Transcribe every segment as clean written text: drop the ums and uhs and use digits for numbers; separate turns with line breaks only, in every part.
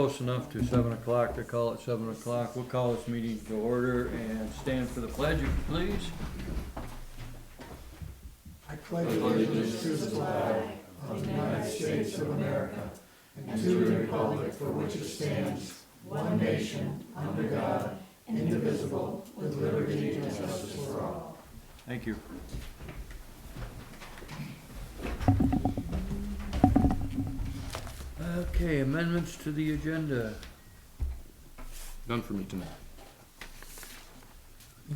Close enough to 7 o'clock to call it 7 o'clock. We'll call this meeting to order and stand for the pledge, if you please.
I pledge allegiance to the flag of the United States of America and to the republic for which it stands, one nation, under God, indivisible, with liberty and justice for all.
Thank you. Okay, amendments to the agenda.
None for me tonight.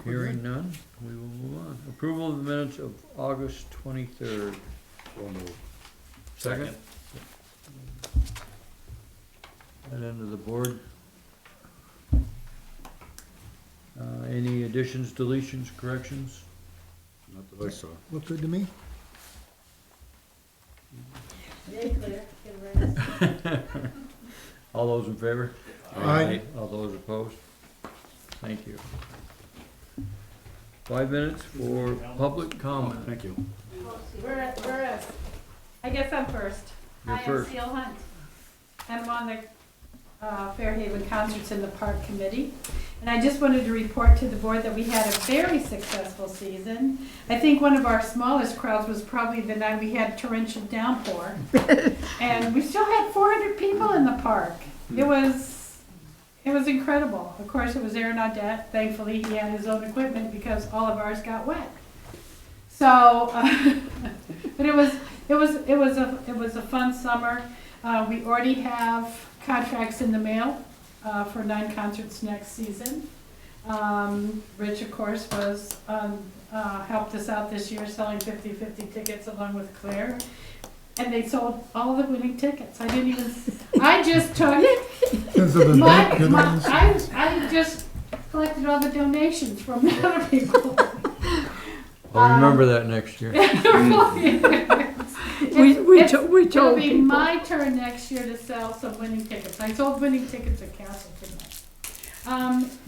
Hearing none, we will move on. Approval of the minutes of August 23rd.
So moved.
Second. That end of the board. Any additions, deletions, corrections?
Not that I saw.
Look good to me.
Very clear, get rid of
All those in favor?
Aye.
All those opposed? Thank you. 5 minutes for public comment.
Thank you.
We're I guess I'm first.
You're
Hi, I'm
first.
Seal Hunt. I'm on the Fairhaven Concerts in the Park Committee. And I just wanted to report to the board that we had a very successful season. I think one of our smallest crowds was probably the night we had torrential downpour. And we still had 400 people in the park. It was incredible. Of course, it was Aaron Audette. Thankfully, he had his own equipment because all of ours got wet. So, but it was a fun summer. We already have contracts in the mail for 9 concerts next season. Rich, of course, was helped us out this year selling 50/50 tickets along with Claire. And they sold all the winning tickets. I just took I just collected all the donations from the other people.
I'll remember that next year.
It'll be my turn next year to sell some winning tickets. I sold winning tickets at Castleton.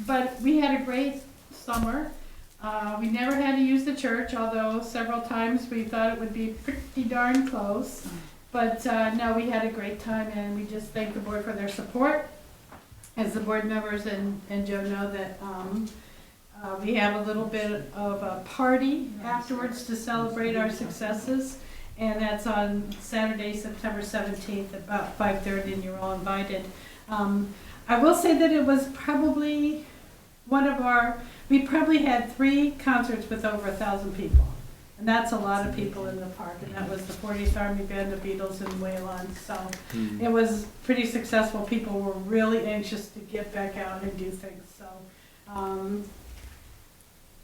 But we had a great summer. We never had to use the church, although several times we thought it would be pretty darn close. But no, we had a great time, and we just thank the board for their support. As the board members and Joe know that we have a little bit of a party afterwards to celebrate our successes. And that's on Saturday, September 17th, about 5:30, and you're all invited. I will say that it was probably we probably had 3 concerts with over 1,000 people. And that's a lot of people in the park. And that was the 40th Army Band, the Beatles, and Waylon. So it was pretty successful. People were really anxious to get back out and do things. So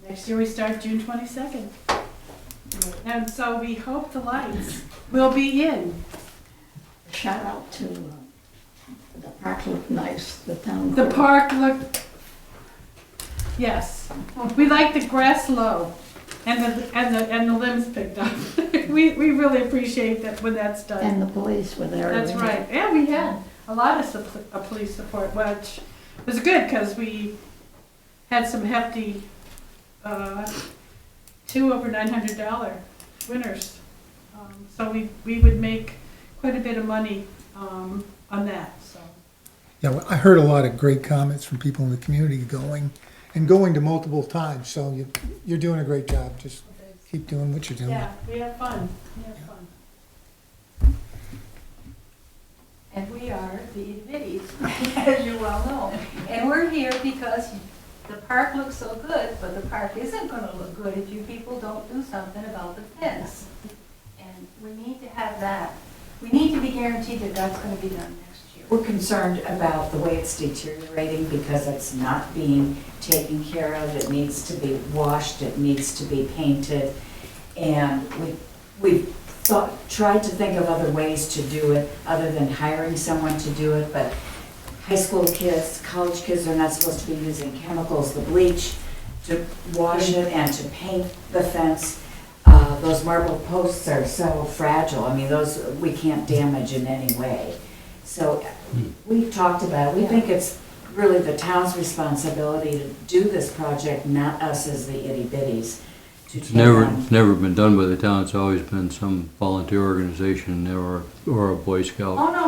next year we start June 22nd. And so we hope the lights will be in.
Shout out to the park looked nice, the town.
The park looked, yes. We like the grass low and the limbs picked up. We really appreciate that when that's done.
And the police were there.
That's right. Yeah, we had a lot of police support, which was good because we had some hefty 2 over $900 winners. So we would make quite a bit of money on that. So
Yeah, well, I heard a lot of great comments from people in the community going to multiple times, so you're doing a great job. Just keep doing what you're doing.
yeah, we have fun. We have fun.
And we are the Itty Bitties, as you well know. And we're here because the park looks so good, but the park isn't going to look good if you people don't do something about the fence. And we need to have that. We need to be guaranteed that that's going to be done next year.
We're concerned about the way it's deteriorating because it's not being taken care of. It needs to be washed, it needs to be painted. And we've tried to think of other ways to do it other than hiring someone to do it, but high school kids, college kids are not supposed to be using chemicals, the bleach, to wash it and to paint the fence. Those marble posts are so fragile. I mean, those we can't damage in any way. So we've talked about it. We think it's really the town's responsibility to do this project, not us as the itty bitties.
It's never been done by the town. It's always been some volunteer organization or a Boy Scout.
Oh, no.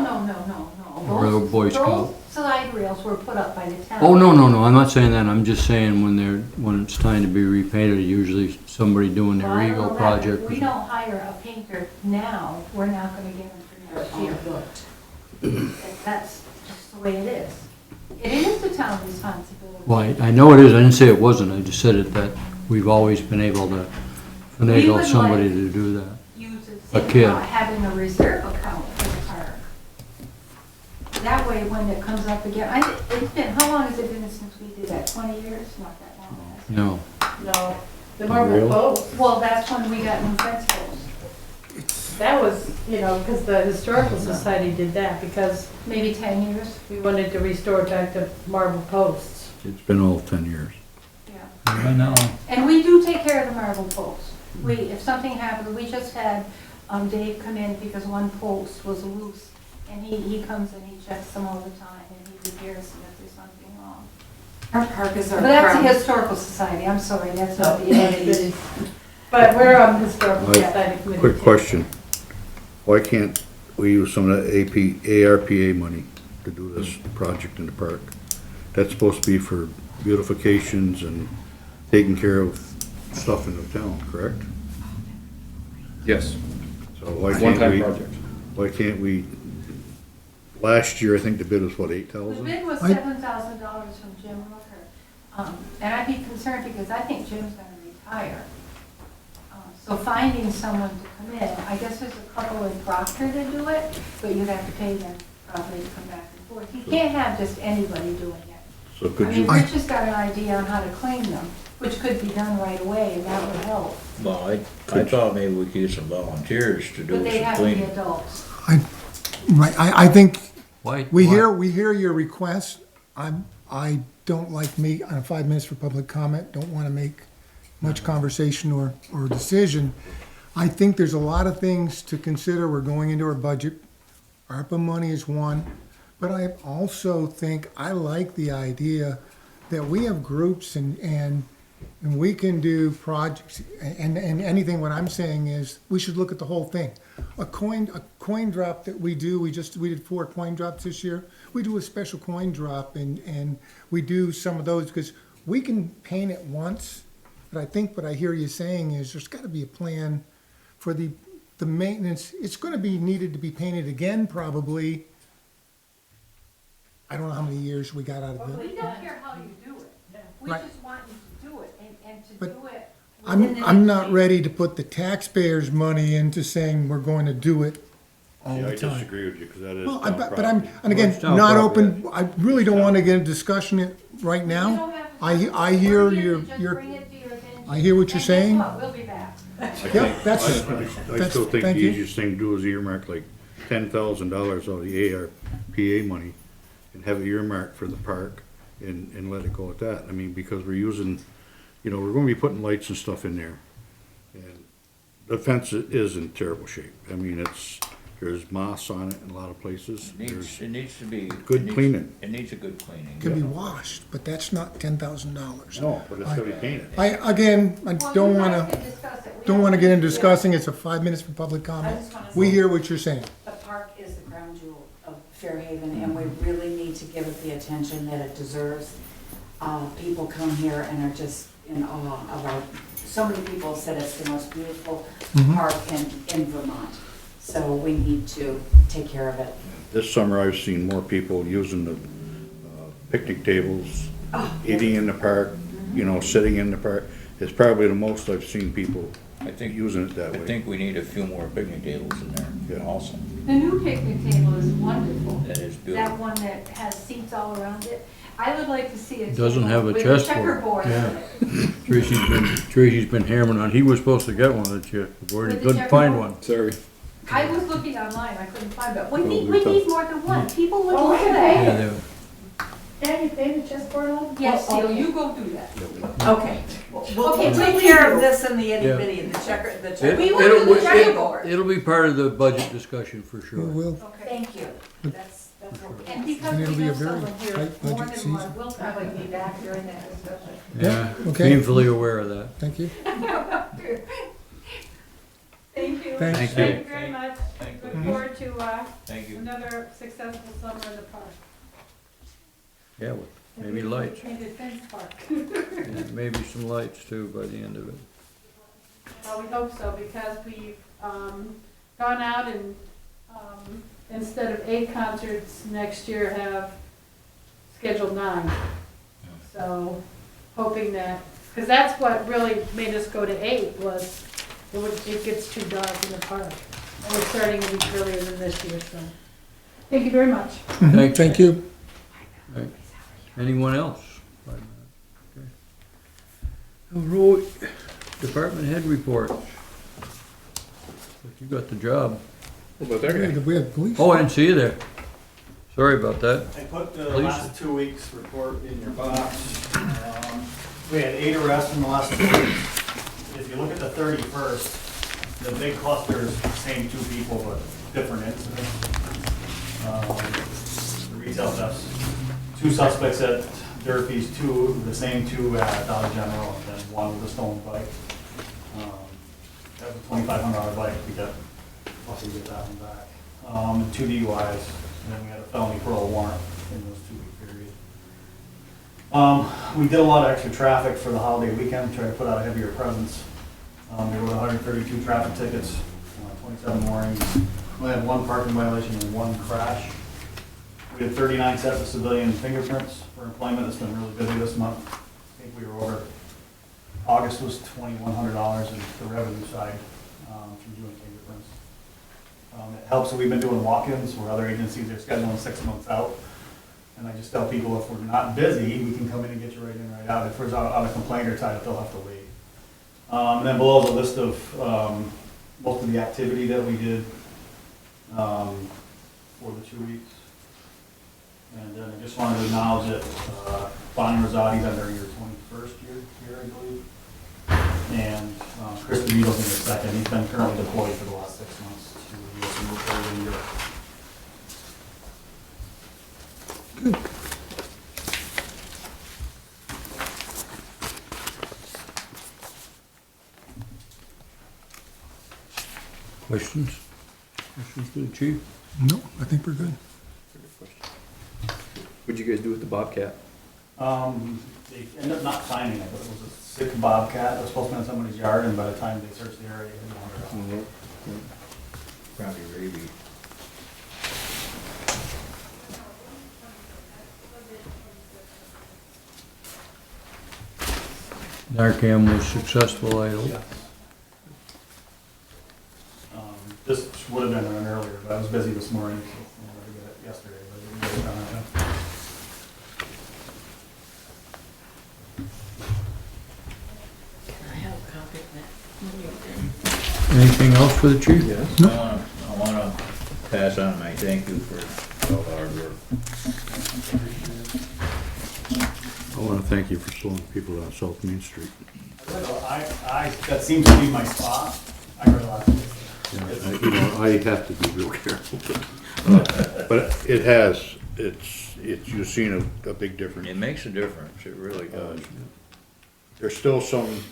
Or a Boy
those
Scout.
slide rails were put up by the town.
Oh, no, I'm not saying that, I'm just saying when it's time to be repainted, usually somebody doing
Well,
their
I don't
Eagle
know that.
project.
If we don't hire a painter now, we're not gonna get them for next year. That's just the way it is. It is the town's responsibility.
Well, I know it is, I didn't say it wasn't, I just said it that we've always been able to
We
finagle
would
somebody
like-
to do that.
Use it,
A
think
kid.
about having a reserve account for the park. That way, when it comes up again, it's been, how long has it been since we did that? 20 years? Not that long. has it?
No,
No, the marble
Real?
post,
Well, that's when we got new fence posts.
that was, because the Historical Society did that, because
Maybe 10 years?
we wanted to restore back to marble posts.
It's been all 10 years.
Yeah.
I know.
And we do take care of the marble posts. If something happened, we just had Dave come in because one post was loose. And he comes and he checks them all the time and he repairs them if there's something wrong.
Our park is our
But that's the
crown.
Historical Society, I'm sorry, that's not the entities.
But we're on the Historical
Right.
Society committee.
Quick
too.
question. Why can't we use some of the ARPA money to do this project in the park? That's supposed to be for beautifications and taking care of stuff in the town, correct?
Yes,
So why can't
one-time
we,
project.
why can't we, last year, I think the bid was what,
The
8,000?
bid was $7,000 from Jim Rooker. And I'd be concerned because I think Jim's gonna retire. So finding someone to come in, I guess there's a couple in Proctor to do it, but you'd have to pay them probably to come back and forth. You can't have just anybody doing it.
So
I
could
mean,
you,
Rich has got an idea on how to clean them, which could be done right away, and that would help.
Well, I thought maybe we could get some volunteers to do
But they
some
have to be
cleaning.
adults.
Right, I think
Why?
we
why-
hear your request. I don't like me, on 5 minutes for public comment, don't want to make much conversation or decision. I think there's a lot of things to consider. We're going into our budget. ARPA money is one. But I also think, I like the idea that we have groups and we can do projects, and anything, what I'm saying is, we should look at the whole thing. A coin drop that we do, we did 4 coin drops this year. We do a special coin drop and we do some of those, because we can paint it once, but I think what I hear you saying is, there's gotta be a plan for the maintenance. It's gonna be needed to be painted again, probably. I don't know how many years we got out of it.
We don't care how you do it. We
Right.
just want you to do it, and to
But
do it. within the
I'm not
next-
ready to put the taxpayers' money into saying we're going to do it all
yeah, I
the time.
disagree with you, because that is
Well,
town
but I'm,
property.
and again,
Well, it's town
not
property.
open, I really don't want to get into discussion it right
You
now.
don't have to-
I hear
We're
your,
here to just
your,
bring it to your attention.
I hear what you're
And guess
saying.
what? We'll be back.
I
Yep,
think-
that's-
I
that's-
still think
thank
the
you.
easiest thing to do is earmark like $10,000 out of the ARPA money and have it earmarked for the park and let it go at that. I mean, because we're using, we're gonna be putting lights and stuff in there. And the fence is in terrible shape. I mean, there's moss on it in a lot of places.
It needs to be.
Good
it needs-
cleaning.
It needs a good cleaning.
can be washed, but that's not $10,000.
No, but it's gonna be painted.
I
Well,
don't
you
want
guys
to,
can discuss it. We
don't want to get into
Yeah.
discussing, it's a 5 minutes for public
I
comment.
just wanna
We
say,
hear what you're saying.
the park is the crown jewel of Fairhaven, and we really need to give it the attention that it deserves. People come here and are just in awe of our, so many people said it's the most beautiful park in Vermont. So we need to take care of it.
This summer, I've seen more people using the picnic tables, eating in the park, sitting in the park. It's probably the most I've seen people
I think,
using it that
I
way.
think we need a few more picnic tables in there
Yeah.
also.
The new picnic table is wonderful.
That is
That
beautiful.
one that has seats all around it. I would like to see it.
Doesn't have a
with
chessboard.
checkerboard.
Yeah. Tracy's been hammering on, he was supposed to get one of the chessboard, he
With the
couldn't find
checkerboard?
one.
Sorry.
I was looking online, I couldn't find it. We
Well,
need,
we
we need more than one. People would love
Okay.
that.
Yeah, they-
Can you paint a chessboard on?
Yes,
Oh,
Seal,
okay.
you go do that.
Okay. We'll
Okay,
take
we'll
care
leave
of
you.
this in the itty
Yeah.
bitty, the checker, the
It-
checker.
We will
it'll-
do the
it-
checkerboard.
It'll be part of the budget discussion for
We
sure.
will.
Thank you. That's okay.
And because
And
we
it'll be a
have
very
someone here
tight
more
budget
than one,
season.
we'll probably be back during that discussion.
Yeah,
okay.
painfully aware of that.
Thank you.
Thank Thank you.
Thank
you.
Thank you very much.
Thank
Look
you.
forward to,
Thank you.
another successful summer in the park.
Yeah, well, maybe lights,
Painted fence park.
yeah, maybe some lights too by the end of it.
Well, we hope so, because we've, gone out and, instead of 8 concerts next year, have scheduled 9. So, hoping that, because that's what really made us go to 8, was it gets too dark in the park. And we're starting a week earlier than this year, so. Thank you very much.
Thanks.
Thank you.
Anyone else? Okay. Road department head reports. But you got the job.
What about that guy?
We had police.
Oh, I didn't see you there. Sorry about that.
I put the
Please.
last 2 weeks' report in your box. We had 8 arrests in the last 2 weeks. If you look at the 31st, the big cluster is the same 2 people, but different incidents. The retail thefts, 2 suspects at Durfee's, the same 2 at Dollar General, and then 1 with a stolen bike. That was a $2,500 bike. We got, lucky to get that one back. 2 DUIs, and then we had a felony parole warrant in those 2-week period. We did a lot of extra traffic for the holiday weekend, tried to put out a heavier presence. There were 132 traffic tickets, 27 warnings. We had 1 parking violation and 1 crash. We had 39 sets of civilian fingerprints for employment. It's been really busy this month. I think we were over, August was $2,100 in the revenue side from doing fingerprints. It helps that we've been doing walk-ins where other agencies are scheduling 6 months out. And I just tell people, if we're not busy, we can come in and get you right in, right out. If there's out of complainer side, they'll have to wait. And then below is a list of most of the activity that we did for the 2 weeks. And then I just wanted to acknowledge that Bonnie Rosati's under your 21st year here, I believe. And Chris DeVito's in his second. He's been currently deployed for the last 6 months to the U.S. military in Europe.
Questions? Questions for the chief?
No, I think we're good.
What'd you guys do with the Bobcat?
They ended up not finding it, but it was a sick bobcat that was supposed to be in somebody's yard, and by the time they searched the area, it had wandered off.
Probably rabies.
Narcan was successful, I hope.
Yeah. This would have been done earlier, but I was busy this morning, so I wanted to get it yesterday, but we didn't get it done.
Can I have a copy of that?
Anything else for the chief?
Yes.
I wanna pass on my thank you for all the hard work.
I wanna thank you for slowing people down South Main Street.
That seems to be my spot. I realize it.
I have to be real careful. But you've seen a big difference.
It makes a difference, it really does.
There's still some,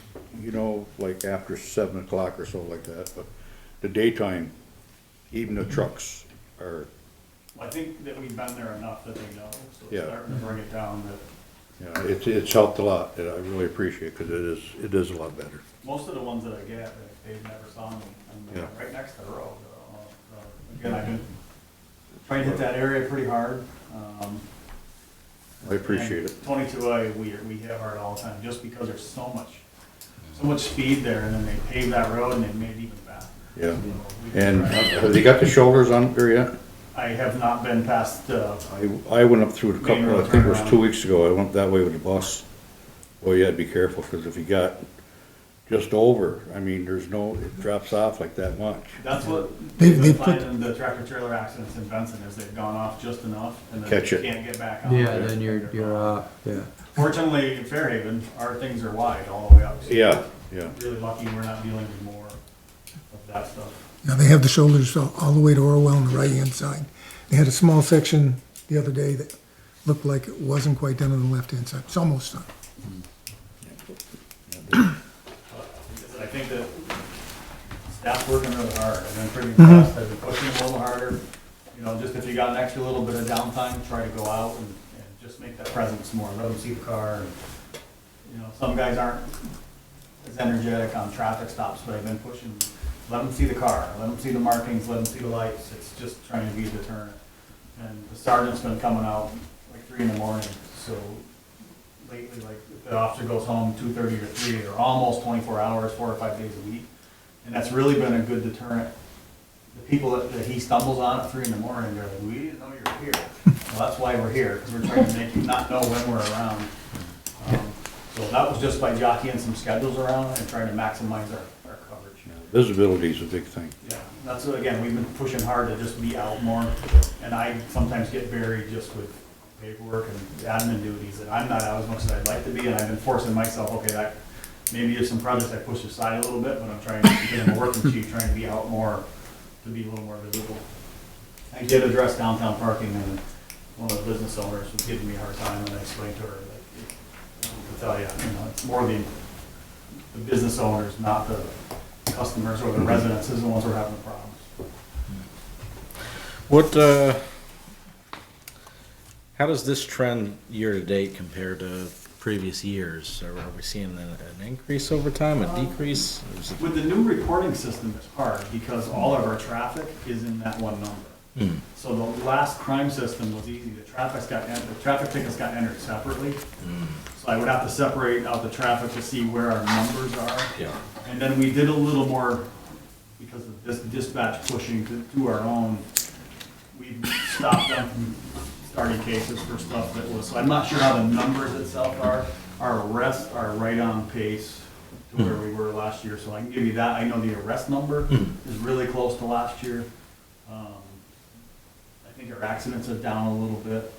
like after 7 o'clock or so like that, but the daytime, even the trucks are,
I think that we've been there enough that they know, so it's
Yeah.
starting to bring it down. That
it's helped a lot, and I really appreciate it, cause it is a lot better.
most of the ones that I get, they've never saw me. I'm
Yeah.
right next to the road. Again, I've been trying to hit that area pretty hard.
I appreciate it.
22A, we hit hard all the time, just because there's so much speed there, and then they paved that road and they made it even faster.
Yeah,
We-
and have they got the shoulders on there yet?
I have not been past,
I went up through it a
Main
couple,
road
I think it was
turnaround.
2 weeks ago, I went that way with the bus. Well, you had to be careful, cause if you got just over, it drops off like that much.
that's what
They've
we've been
put-
finding the tractor trailer accidents in Benson, is they've gone off just enough, and then
Catch
they
it.
can't get back on.
Yeah, then you're off, yeah.
Fortunately, in Fairhaven, our things are wide all the way up. so
Yeah.
Really lucky we're not dealing with more of that stuff.
Now, they have the shoulders all the way to Orwell on the right-hand side. They had a small section the other day that looked like it wasn't quite done on the left-hand side. It's almost done.
I think that staff's working really hard. I've been pretty impressed. I've been pushing a little harder. You know, just if you got an extra little bit of downtime, try to go out and just make that presence more. Let them see the car. And, you know, some guys aren't as energetic on traffic stops, but I've been pushing. Let them see the car. Let them see the markings. Let them see the lights. It's just trying to be a deterrent. And the sergeant's been coming out like 3 in the morning. So lately, like if the officer goes home 2:30 or 3, they're almost 24 hours, 4 or 5 days a week. And that's really been a good deterrent. The people that he stumbles on at 3 in the morning, they're like, we didn't know you were here. Well, that's why we're here, because we're trying to make you not know when we're around. So that was just by jockeying some schedules around and trying to maximize our coverage.
Visibility is a big thing.
Yeah, that's, again, we've been pushing hard to just be out more. And I sometimes get buried just with paperwork and admin duties, and I'm not out as much as I'd like to be, and I've been forcing myself, okay, maybe there's some projects I push aside a little bit, but I'm trying to, because I'm a working chief, trying to be out more, to be a little more visible. I did address downtown parking, and one of the business owners was giving me a hard time, and I explained to her that, to tell you, it's more the business owners, not the customers or the residents, is the ones who are having the problems.
What, how does this trend year to date compare to previous years? Are we seeing an increase over time, a decrease? Or is it-
With the new reporting system, it's hard because all of our traffic is in that one number. So the last crime system was easy. The traffic tickets got entered separately. So I would have to separate out the traffic to see where our numbers are.
Yeah.
And then we did a little more, because of this dispatch pushing to do our own, we stopped them from starting cases for stuff that was, so I'm not sure how the numbers itself are. Our arrests are right on pace to where we were last year, so I can give you that. I know the arrest number is really close to last year. I think our accidents are down a little bit,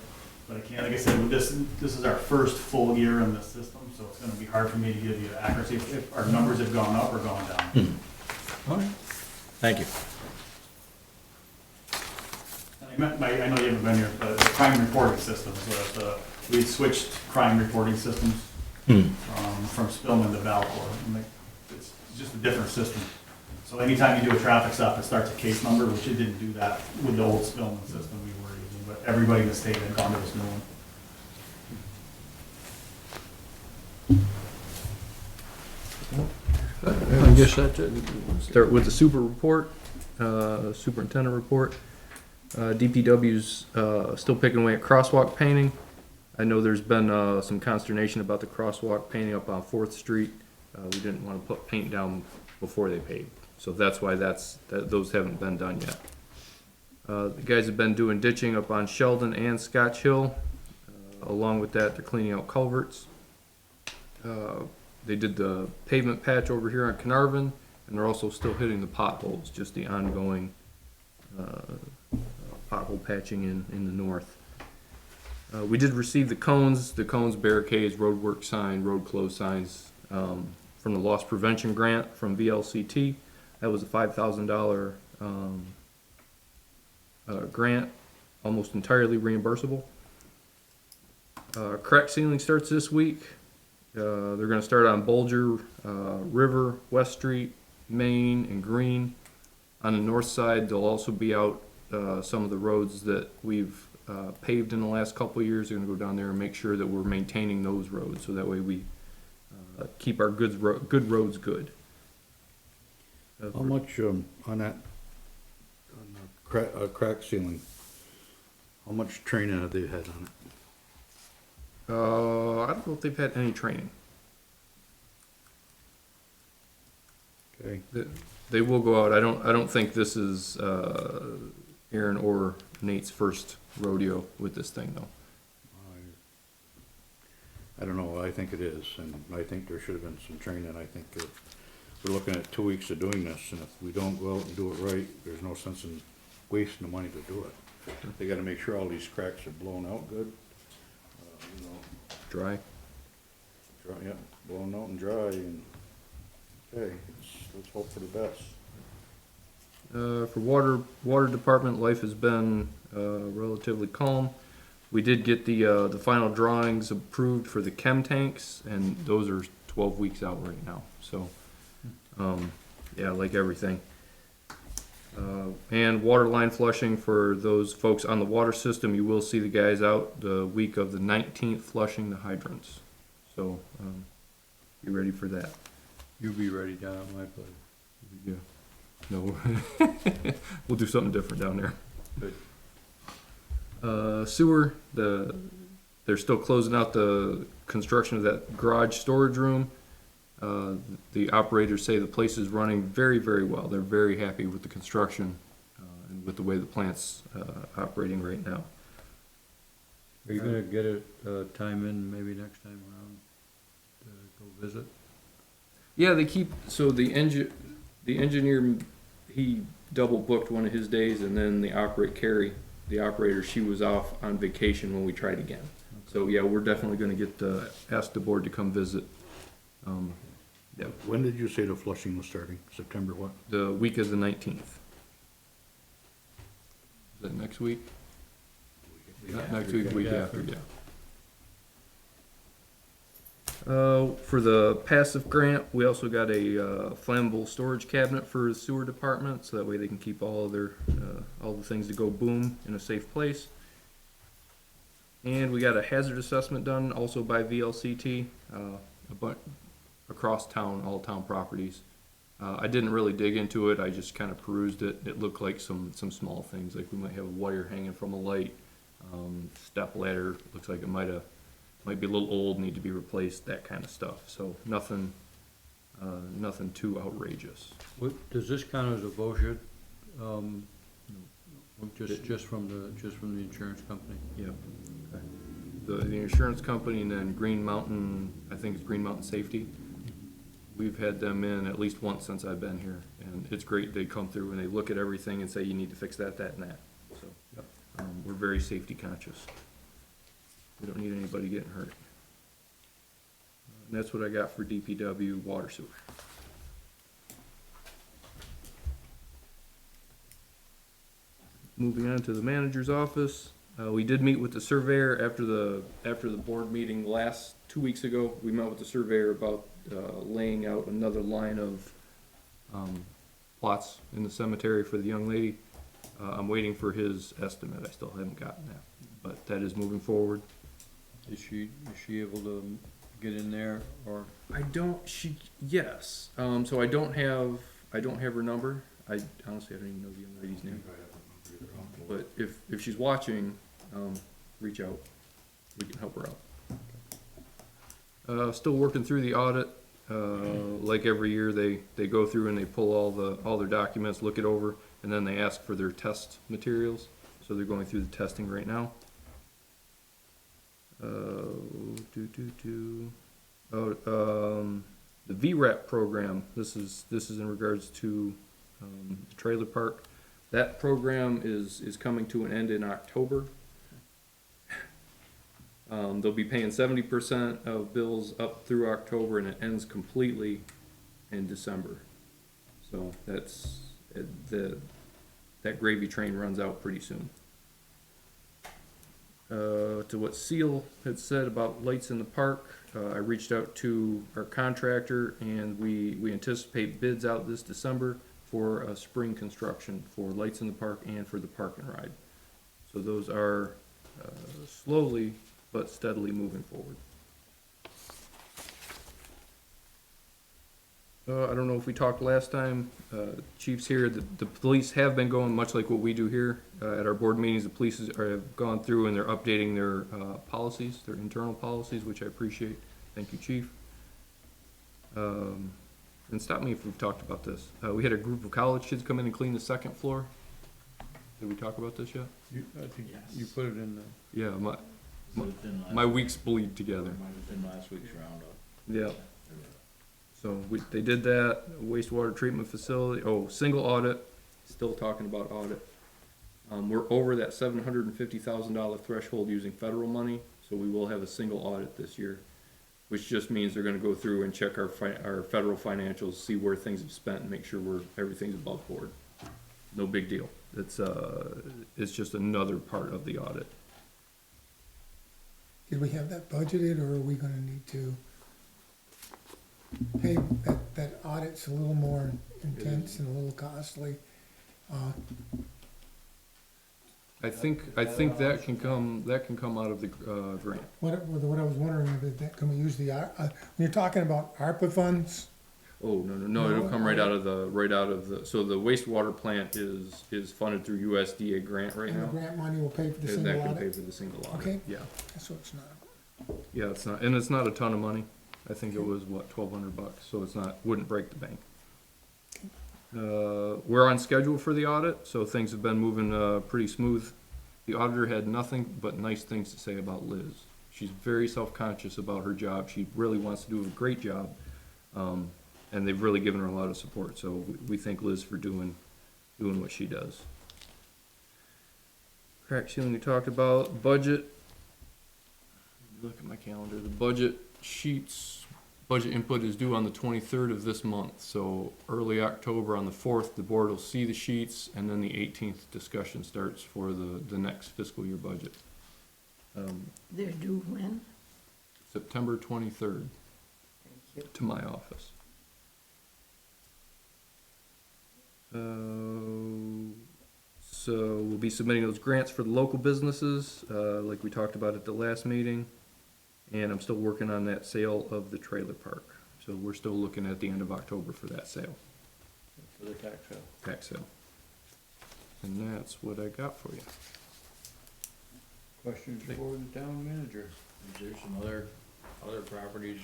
but I can't, like I said, with this is our first full year in the system, so it's gonna be hard for me to give you accuracy if our numbers have gone up or gone down.
All right. Thank you.
I know you haven't been here, but the crime reporting systems, we switched crime reporting systems from Spillman to Valcor. And it's just a different system. So anytime you do a traffic stop, it starts a case number, which it didn't do that with the old Spillman system we were using. But everybody in the state had gone to this new one.
I guess that's it. Start with the superintendent report. DPW's still picking away at crosswalk painting. I know there's been some consternation about the crosswalk painting up on 4th Street. We didn't want to put paint down before they paved, so that's why those haven't been done yet. The guys have been doing ditching up on Sheldon and Scotch Hill. Along with that, they're cleaning out culverts. They did the pavement patch over here on Carnarvon, and they're also still hitting the potholes, just the ongoing pothole patching in the north. We did receive the cones, barricades, road work sign, road close signs from the loss prevention grant from VLCT. That was a $5,000 grant, almost entirely reimbursable. Crack sealing starts this week. They're going to start on Bolger, River, West Street, Main, and Green. On the north side, they'll also be out some of the roads that we've paved in the last couple of years. They're going to go down there and make sure that we're maintaining those roads, so that way we keep our good roads good.
How much on that crack ceiling? How much training have they had on it?
I don't know if they've had any training.
Okay.
They will go out. I don't think this is Aaron or Nate's first rodeo with this thing, though.
I don't know, I think it is, and I think there should have been some training. I think we're looking at 2 weeks of doing this, and if we don't go out and do it right, there's no sense in wasting the money to do it. They gotta make sure all these cracks are blown out good.
Dry.
Yeah, blown out and dry, and, okay, let's hope for the best.
For water department, life has been relatively calm. We did get the final drawings approved for the chem tanks, and those are 12 weeks out right now. So, yeah, like everything. And water line flushing for those folks on the water system. You will see the guys out the week of the 19th flushing the hydrants. So, be ready for that.
You be ready down at my place.
Yeah. No, we'll do something different down there.
Good.
Sewer, they're still closing out the construction of that garage storage room. The operators say the place is running very, very well. They're very happy with the construction, and with the way the plant's, operating right now.
Are you gonna get a, time in maybe next time around to go visit?
Yeah, they keep, so the engineer, he double booked one of his days, and then the operator, she was off on vacation when we tried again. So yeah, we're definitely gonna get, ask the board to come visit. Yeah,
When did you say the flushing was starting? September what?
the week of the 19th. Is that next week? Not next week, week after, yeah. For the passive grant, we also got a flammable storage cabinet for the sewer department, so that way they can keep all of their, all the things that go boom in a safe place. And we got a hazard assessment done also by VLCT, across town, all town properties. I didn't really dig into it, I just kind of perused it. It looked like some small things, like we might have a wire hanging from a light, step ladder, looks like it might be a little old, need to be replaced, that kind of stuff. So nothing too outrageous.
What, does this count as a VOSHA, just from the insurance company?
Yeah. The insurance company, and then Green Mountain, I think it's Green Mountain Safety. We've had them in at least once since I've been here, and it's great. They come through and they look at everything and say, you need to fix that, that, and that. So, we're very safety conscious. We don't need anybody getting hurt. And that's what I got for DPW water sewer. Moving on to the manager's office. We did meet with the surveyor after the board meeting 2 weeks ago. We met with the surveyor about laying out another line of plots in the cemetery for the young lady. I'm waiting for his estimate. I still haven't gotten that, but that is moving forward.
Is she able to get in there, or?
Yes. So I don't have her number. I honestly, I don't even know the young lady's name. But if she's watching, reach out. We can help her out. Still working through the audit. Like every year, they go through and they pull all their documents, look it over, and then they ask for their test materials. So they're going through the testing right now. The VRAP program. This is in regards to the trailer park. That program is coming to an end in October. They'll be paying 70% of bills up through October, and it ends completely in December. So that gravy train runs out pretty soon. To what Seal had said about lights in the park, I reached out to our contractor, and we anticipate bids out this December for spring construction for lights in the park and for the park and ride. So those are slowly but steadily moving forward. I don't know if we talked last time, Chief's here, the police have been going, much like what we do here at our board meetings. The police have gone through and they're updating their policies, their internal policies, which I appreciate. Thank you, Chief. And stop me if we've talked about this. We had a group of college kids come in and clean the second floor. Did we talk about this yet?
I think you put it in the.
Yeah, my weeks bleed together.
Mine was in last week's roundup.
Yeah. So they did that, wastewater treatment facility, single audit, still talking about audit. We're over that $750,000 threshold using federal money, so we will have a single audit this year, which just means they're gonna go through and check our federal financials, see where things have spent, and make sure everything's above board. No big deal. It's just another part of the audit.
Did we have that budgeted, or are we gonna need to pay, that audit's a little more intense and a little costly?
I think that can come out of the, grant.
What I was wondering, is that, can we use the, when you're talking about ARPA funds?
Oh, no, it'll come right out of the, so the wastewater plant is funded through USDA grant right
And the
now.
grant money will pay for the
And
single
that can pay
audit?
for the single audit.
Okay.
Yeah,
So it's not,
yeah, it's not, and it's not a ton of money. I think it was, what, $1,200, so it's not, wouldn't break the bank. We're on schedule for the audit, so things have been moving, pretty smooth. The auditor had nothing but nice things to say about Liz. She's very self-conscious about her job. She really wants to do a great job. And they've really given her a lot of support, so we thank Liz for doing what she does. Crack ceiling we talked about, budget. Look at my calendar, the budget sheets, budget input is due on the 23rd of this month, so early October on the 4th, the board will see the sheets, and then the 18th discussion starts for the next fiscal year budget.
They're due when?
September 23rd to my office. So we'll be submitting those grants for the local businesses, like we talked about at the last meeting. And I'm still working on that sale of the trailer park. So we're still looking at the end of October for that sale,
For the tax sale.
tax sale. And that's what I got for you.
Questions for the town manager?
Is there some other properties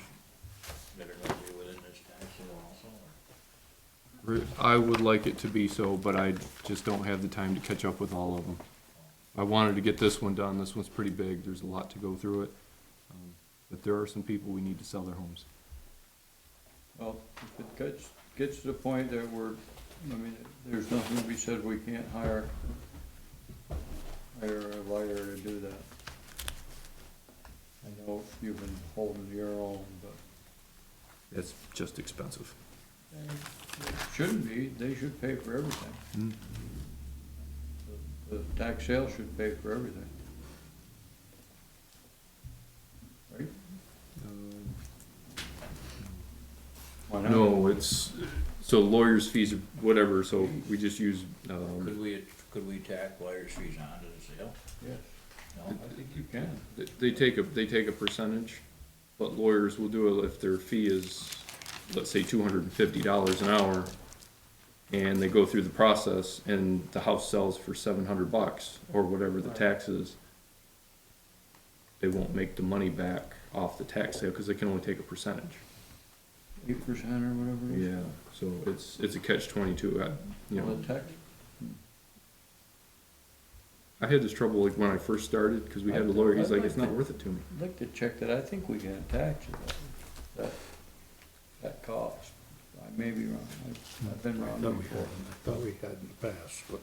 that are gonna be within this tax sale also?
I would like it to be so, but I just don't have the time to catch up with all of them. I wanted to get this one done. This one's pretty big. There's a lot to go through it. But there are some people we need to sell their homes.
Well, if it gets to the point that there's nothing to be said, we can't hire a lawyer to do that. I know you've been holding your own, but
It's just expensive.
it shouldn't be, they should pay for everything.
Mm.
The tax sale should pay for everything. Right? Why not?
No, it's, so lawyers' fees, or whatever, so we just use,
Could we tack lawyers' fees onto the sale?
Yes,
No?
I think you can.
they take a percentage, but lawyers will do it if their fee is, let's say, $250 an hour, and they go through the process, and the house sells for $700, or whatever the tax is, they won't make the money back off the tax sale, because they can only take a percentage.
8% or whatever it is.
Yeah, so it's a catch-22, you
Well,
know.
the tax,
I had this trouble like when I first started, because we had a lawyer, he's like, it's not worth it to me.
I'd like to check that, I think we can tax it, that cost. I may be wrong, I've been wrong before.
I thought we had in the past, but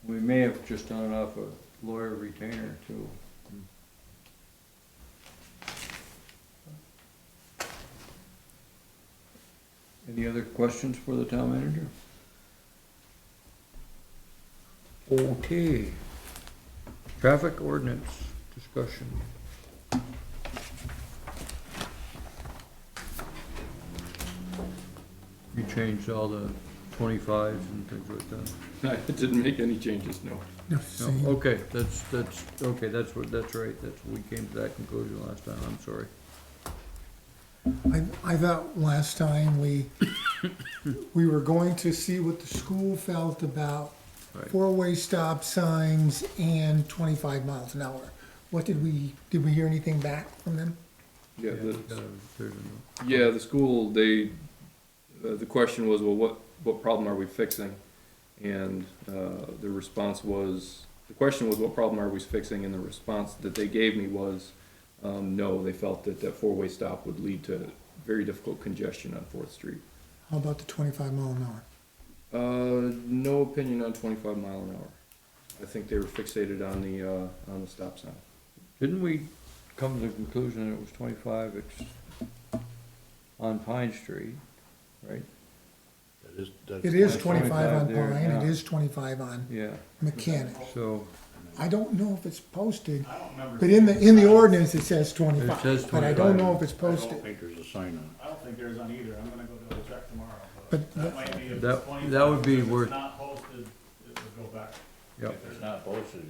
We may have just done it off a lawyer retainer too. Any other questions for the town manager? Okay. Traffic ordinance discussion. You changed all the 25s and things like that?
I didn't make any changes, no.
no, same.
No, okay, that's right, we came to that conclusion last time, I'm sorry.
I thought last time we were going to see what the school felt about
Right.
four-way stop signs and 25 miles an hour. Did we hear anything back from them?
Yeah,
There's
the school, the question was, well, what problem are we fixing? And, the response was, the question was, what problem are we fixing? And the response that they gave me was, no, they felt that that four-way stop would lead to very difficult congestion on 4th Street.
How about the 25 mile an hour?
No opinion on 25 mile an hour. I think they were fixated on the stop sign.
Didn't we come to the conclusion that it was 25 on Pine Street, right?
It is 25 on
25 there,
Pine, it
yeah.
is 25 on
Yeah,
Mechanic.
so
I don't know if it's posted,
I don't remember.
but in the ordinance it says
It
25.
says
But I don't
25.
know if it's
I don't
posted.
think there's a sign on
I don't think there's on either, I'm gonna go do a check tomorrow, but
But
That might be, if
That-
it's 25,
that would be
if
worth-
it's not posted, it would go back.
Yep.
If it's not posted,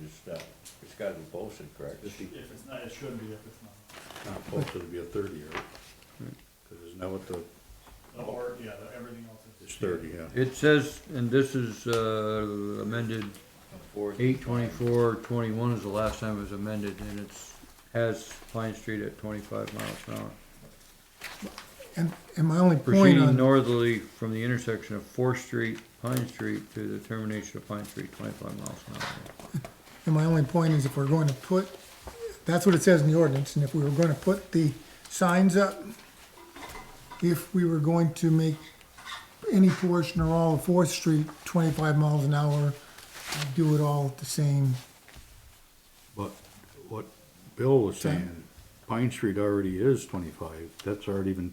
it's gotta be posted, correct?
If it's not, it should be if it's not.
Not posted to be a 30, right? Cause isn't that what the,
Or, yeah, everything else is.
it's 30, yeah.
It says, and this is amended, 8/24/21 is the last time it was amended, and has Pine Street at 25 miles an hour.
and my only point
Proceeding
on,
northerly from the intersection of Fourth Street, Pine Street to the termination of Pine Street, 25 miles an hour.
and my only point is if we're going to put, that's what it says in the ordinance, and if we were gonna put the signs up, if we were going to make any portion or all of Fourth Street 25 miles an hour, I'd do it all at the same,
But what Bill was
Okay.
saying, Pine Street already is 25, that's already been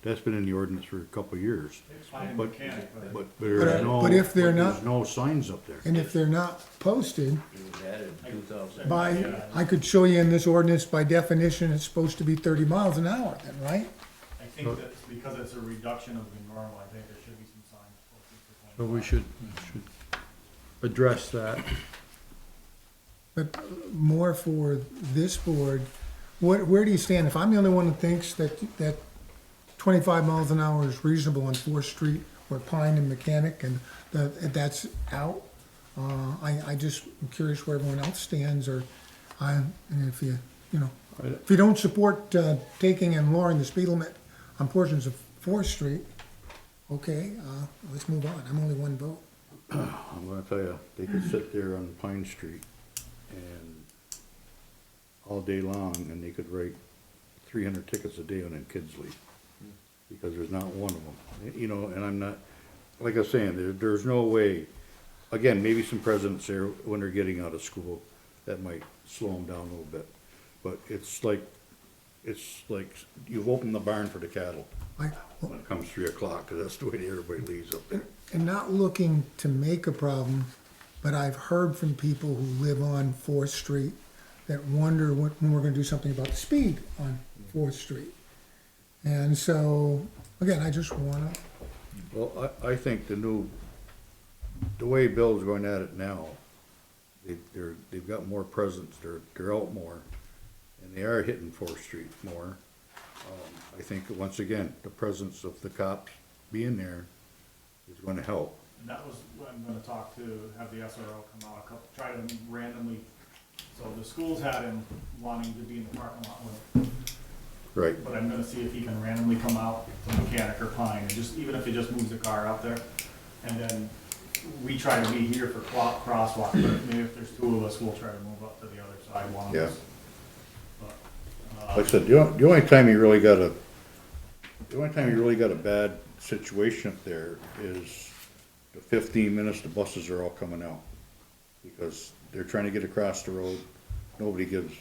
that's been in the ordinance for a couple of years.
It's fine in
But-
mechanic, but.
But there's no,
but if they're
there's
not-
no signs up there.
and if they're not posted,
It was added in 2000.
by, I could show you in this ordinance, by definition, it's supposed to be 30 miles an hour then, right?
I think that because it's a reduction of the normal, I think there should be some signs posted for
So we
25.
should address that.
But more for this board, where do you stand? If I'm the only one that thinks that 25 miles an hour is reasonable on Fourth Street or Pine and Mechanic and that's out, I just am curious where everyone else stands or, and if you know, if you don't support, taking and lowering the speed limit on portions of Fourth Street, okay, let's move on. I'm only one vote.
I'm gonna tell you, they could sit there on Pine Street and all day long, and they could write 300 tickets a day on them kids leave. Because there's not one of them, you know, and I'm not, like I was saying, there's no way, again, maybe some presidents there, when they're getting out of school, that might slow them down a little bit. But it's like you've opened the barn for the cattle when it comes 3 o'clock, 'cause that's the way everybody leaves up there.
And not looking to make a problem, but I've heard from people who live on Fourth Street that wonder when we're gonna do something about the speed on Fourth Street. And so, again, I just wanna,
Well, I think the way Bill's going at it now, they've got more presence, they're out more, and they are hitting Fourth Street more. I think, once again, the presence of the cops being there is gonna help.
And that was what I'm gonna talk to, have the SRO come out, try to randomly, so the school's had him wanting to be in the parking lot with,
Right.
but I'm gonna see if he can randomly come out to Mechanic or Pine, and just, even if he just moves the car out there, and then we try to be here for crosswalk, but maybe if there's 2 of us, we'll try to move up to the other side one of
Yeah.
us. But,
Like I said, the only time you really got a bad situation up there is the 15 minutes the buses are all coming out. Because they're trying to get across the road, nobody gives,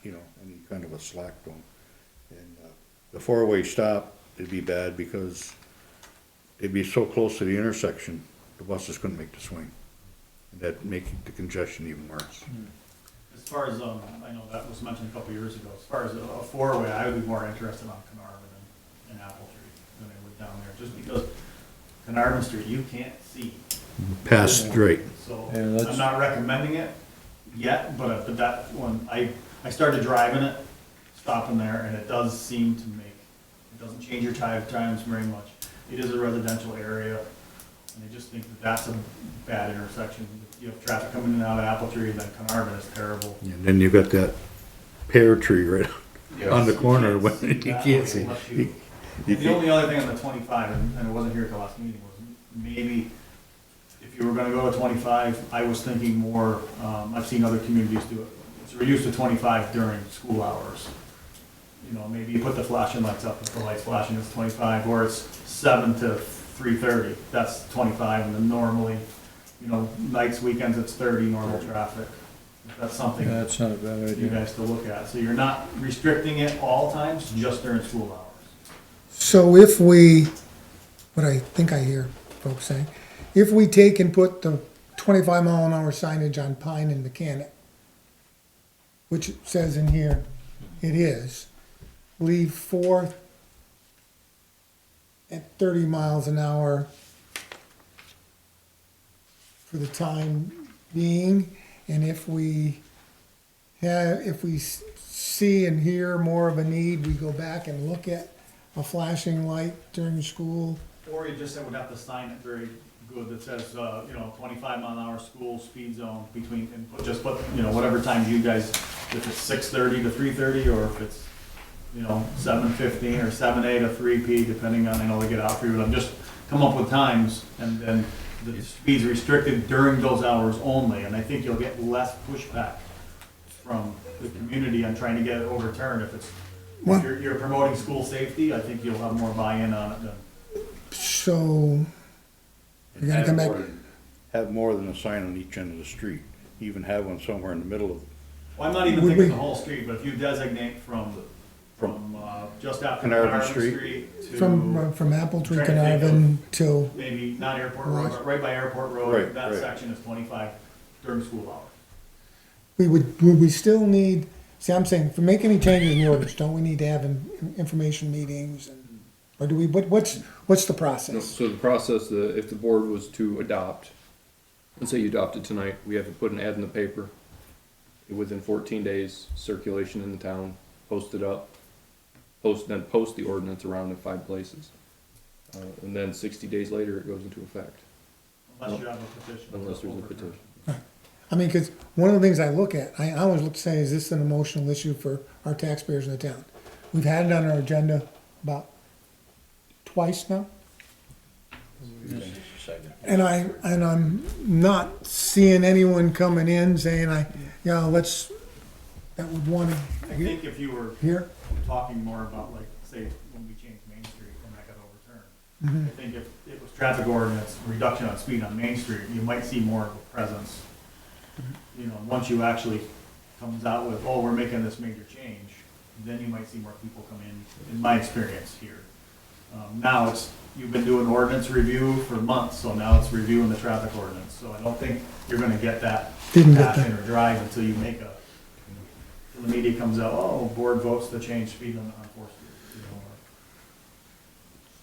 you know, any kind of a slack to them. And, the 4-way stop, it'd be bad because they'd be so close to the intersection, the buses couldn't make the swing. And that'd make the congestion even worse.
as far as, I know that was mentioned a couple years ago, as far as a 4-way, I would be more interested on Carnarvon and Apple Tree than I would down there, just because Carnarvon Street, you can't see.
Past, right.
So,
Yeah, that's-
I'm not recommending it yet, but that one, I started driving it, stopping there, and it does seem to it doesn't change your times very much. It is a residential area, and I just think that that's a bad intersection. You have traffic coming in and out of Apple Tree, then Carnarvon is terrible.
And then you've got that pear tree right on the corner,
You
when
can't see
you
that
can't
way
see.
unless
You- you
The only other thing on the 25, and it wasn't here at the last meeting, was maybe if you were gonna go to 25, I was thinking more, I've seen other communities do it. It's reduced to 25 during school hours. You know, maybe you put the flashing lights up, if the light's flashing, it's 25, or it's 7 to 3:30, that's 25, and then normally, you know, nights, weekends, it's 30 normal traffic. That's something
Yeah, that's not a bad
you
idea.
guys to look at. So you're not restricting it all times, just during school hours.
so if we, what I think I hear folks saying, if we take and put the 25 mile an hour signage on Pine and Mechanic, which it says in here, it is, leave Fourth at 30 miles an hour for the time being, and if we see and hear more of a need, we go back and look at a flashing light during school.
Or you just would have to sign it very good that says, 25-mile-an-hour school speed zone between, and just put, whatever time you guys, if it's 6:30 to 3:30, or if it's, 7:15 or 7A to 3P, depending on, I know they get out for you, but I'm just come up with times, and then the speed's restricted during those hours only, and I think you'll get less pushback from the community on trying to get it overturned. If
Well-
you're promoting school safety, I think you'll have more buy-in on it than.
So, we gotta come back.
Have more than a sign on each end of the street, even have one somewhere in the middle of,
Well, I'm not even
Would
thinking
we-
the whole street, but if you designate from just after
Carnarvon
Carnarvon
Street?
Street to
From Apple Tree,
Trying to think
Carnarvon till,
maybe not Airport Road, but right by Airport Road,
Right,
that
right.
section is 25 during school hours.
would we still need, see, I'm saying, if we make any changes in the ordinance, don't we need to have information meetings? Or do we, what's the
No,
process?
so the process, if the board was to adopt, let's say you adopted tonight, we have to put an ad in the paper. Within 14 days, circulation in the town, post it up, post the ordinance around in 5 places. And then 60 days later, it goes into effect,
Unless you have a petition.
unless there's a
overturn.
petition.
I mean, cause one of the things I look at, I always look to say, is this an emotional issue for our taxpayers in the town? We've had it on our agenda about twice now. And I'm not seeing anyone coming in saying, that would want
I
to
think if you were
hear.
talking more about, like, say, when we changed Main Street and that got overturned,
Mhm.
I think if it was traffic ordinance, reduction on speed on Main Street, you might see more of a presence. Once you actually comes out with, oh, we're making this major change, then you might see more people come in my experience here. Now you've been doing ordinance review for months, so now it's reviewing the traffic ordinance, so I don't think you're gonna get that
Didn't get
passion or drive until you make till the media comes out, oh, board votes to change speed on Fourth Street.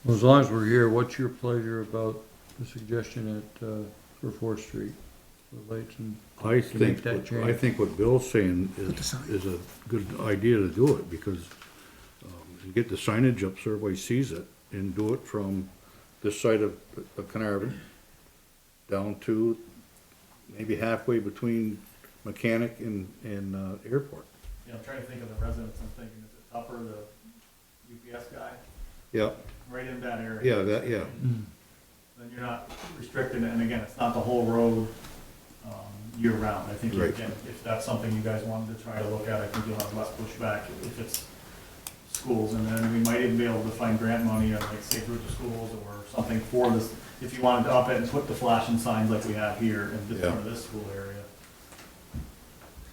Well, as long as we're here, what's your pleasure about the suggestion for Fourth Street? The lights and,
I
To make
think,
that
I
change.
think what Bill's saying
Put the sign.
is a good idea to do it, because, you get the signage up so everybody sees it, and do it from this side of Carnarvon down to maybe halfway between Mechanic and Airport.
I'm trying to think of the residents, I'm thinking, is it Tupper, the UPS guy?
Yeah,
Right in that area.
yeah.
Then you're not restricting it, and again, it's not the whole road, year round. I think,
Right.
again, if that's something you guys wanted to try to look at, I think you'll have less pushback if it's schools, and then we might even be able to find grant money on, like, safe route to schools or something for this, if you wanted to up it and put the flashing signs like we have here in this part of this school area.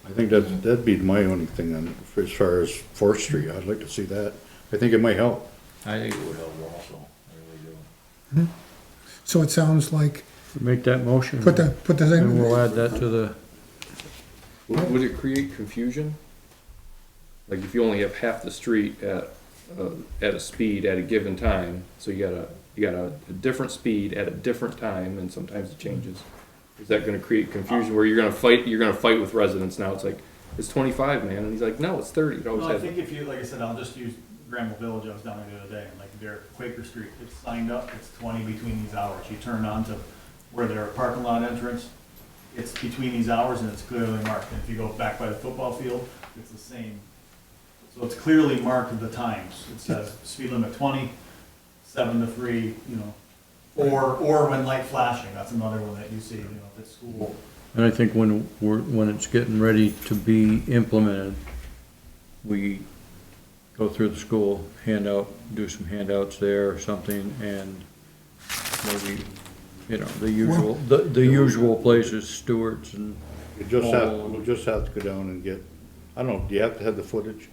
I think that'd be my only thing on, as far as Fourth Street, I'd like to see that. I think it might help.
I think it would help also, I really do.
So it sounds like,
make that motion.
put the
And
thing,
we'll add that to the,
Would it create confusion? Like if you only have half the street at a speed at a given time, so you got a different speed at a different time, and sometimes it changes. Is that gonna create confusion where you're gonna fight with residents now? It's like, it's 25, man, and he's like, no, it's 30. It always
Well, I
has
think if you, like I said, I'll just use Granville Village, I was down there the other day, and like there, Quaker Street, it's signed up, it's 20 between these hours. You turn on to where their parking lot entrance, it's between these hours and it's clearly marked. And if you go back by the football field, it's the same. So it's clearly marked at the times. It says speed limit 20, 7 to 3, or when light flashing, that's another one that you see, if it's school.
and I think when it's getting ready to be implemented, we go through the school, do some handouts there or something, and maybe, the usual places, Stewart's and.
We'll just have to go down and get, I don't know, do you have to have the footage?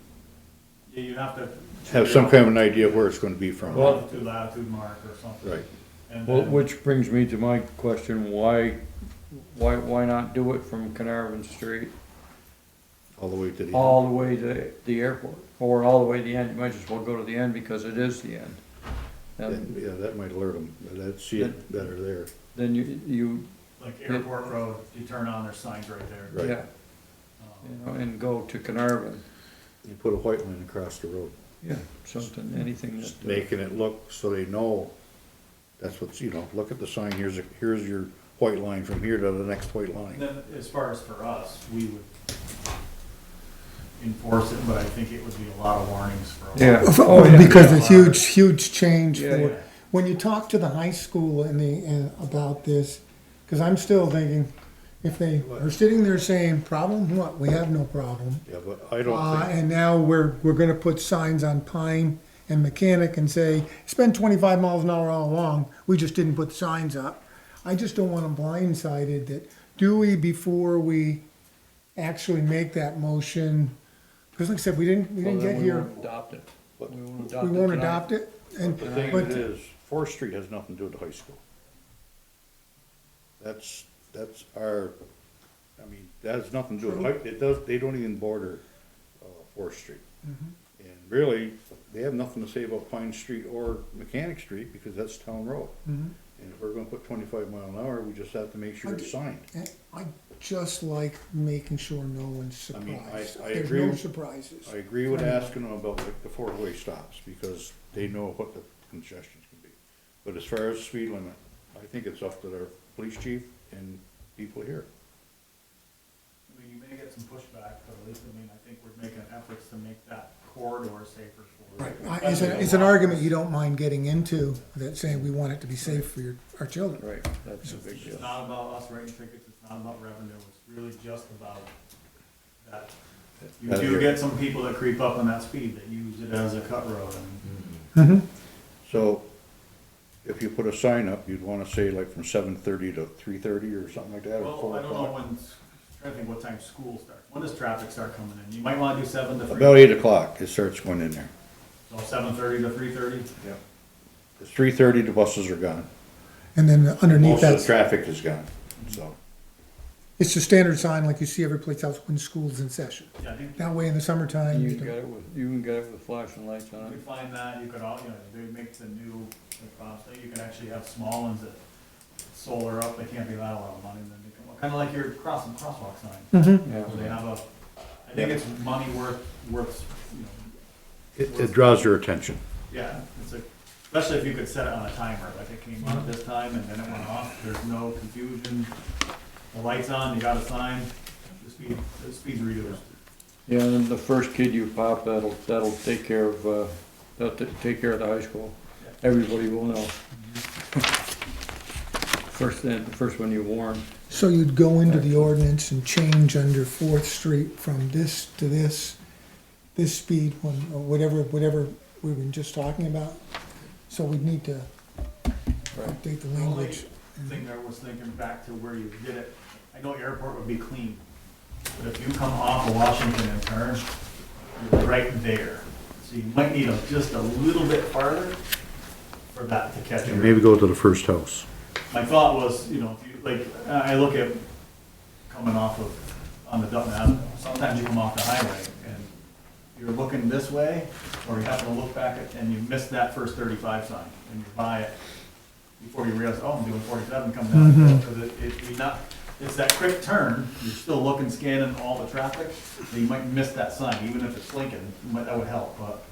Yeah, you have to.
Have some kind of an idea where it's gonna be from.
Latitude mark or something.
Right.
And
Well,
then-
which brings me to my question, why not do it from Carnarvon Street
All the way to the end.
all the way to the airport? Or all the way to the end, you might as well go to the end because it is the end.
Yeah, that might alert them, that'd see it better there.
then you,
Like Airport Road, you turn on, there's signs right there.
Right.
yeah, you know, and go to Carnarvon,
You put a white line across the road,
yeah, something, anything
just
that.
making it look so they know that's what's, you know, look at the sign, here's your white line from here to the next white
And
line.
then, as far as for us, we would enforce it, but I think it would be a lot of warnings for a lot.
Yeah.
Oh,
yeah.
because a huge change
Yeah,
for,
yeah.
when you talk to the high school about this, because I'm still thinking, if they are sitting there saying, problem, what, we have no problem.
Yeah, but I don't think,
And now we're gonna put signs on Pine and Mechanic and say, it's been 25 miles an hour all along, we just didn't put signs up. I just don't want them blindsided that, do we, before we actually make that motion? Because like I said, we didn't get here,
Adopt it.
But-
We won't
we
adopt it
won't
tonight.
adopt it, and,
the thing
but,
is, Fourth Street has nothing to do with the high school. That's our, I mean, that has nothing to do with, they don't even border, Fourth Street.
Mm-hmm.
And really, they have nothing to say about Pine Street or Mechanic Street, because that's town road.
Mhm.
And if we're gonna put 25 mile an hour, we just have to make sure it's signed.
I just like making sure no one's
I mean,
surprised.
I
There's
agree
no
with-
surprises.
I agree with asking them about like the four-way stops, because they know what the congestions can be. But as far as speed limit, I think it's up to their police chief and people here.
I mean, you may get some pushback, but at least, I mean, I think we're making efforts to make that corridor safer for.
Right, it's an argument you don't mind getting into, that saying we want it to be safe for our children.
Right, that's a big deal.
It's not about us writing tickets, it's not about revenue, it's really just about that. You do get some people that creep up on that speed, that use it as a cut road, and
Mhm.
So if you put a sign up, you'd wanna say like from 7:30 to 3:30 or something like that, or
well,
4
I don't know
o'clock?
when, I'm trying to think what time school starts. When does traffic start coming in? You might wanna do 7 to 3.
About 8 o'clock, it starts going in there.
So 7:30 to 3:30?
At 3:30, the buses are gone.
And then underneath
Most of the
that,
traffic is gone, so.
it's the standard sign like you see every place else when school's in session.
Yeah, I think
That way in the summertime,
You
you
can get it with, you can get it with flashing lights
you
on
could
it.
find that, you could all, you know, they make the new, like Bob said, you can actually have small ones that solar up, they can't be that a lot of money, and then they can, kinda like your crosswalk sign.
Mhm.
Yeah.
Where they have a, I think it's money worth, you know,
It draws your attention.
yeah, it's a, especially if you could set it on a timer, like it came on at this time and then it went off, there's no confusion. The light's on, you got a sign, the speed's reduced.
Yeah, and then the first kid you pop, that'll take care of, take care of the high school. Everybody will know. The first one you warn.
So you'd go into the ordinance and change under Fourth Street from this to this speed one, or whatever we were just talking about. So we'd need to update the
The only
language.
thing I was thinking back to where you did it, I know airport would be clean, but if you come off of Washington and turn, you're right there. So you might need just a little bit farther for that to catch you.
Maybe go to the first house.
My thought was, you know, if you, like, I look at coming off of, on the Dutton Avenue, sometimes you come off the highway and you're looking this way, or you happen to look back at, and you miss that first 35 sign, and you buy it before you realize, oh, I'm doing 47 coming down the hill, because you're not, it's that quick turn, you're still looking, scanning all the traffic, so you might miss that sign, even if it's blinking, that would help, but.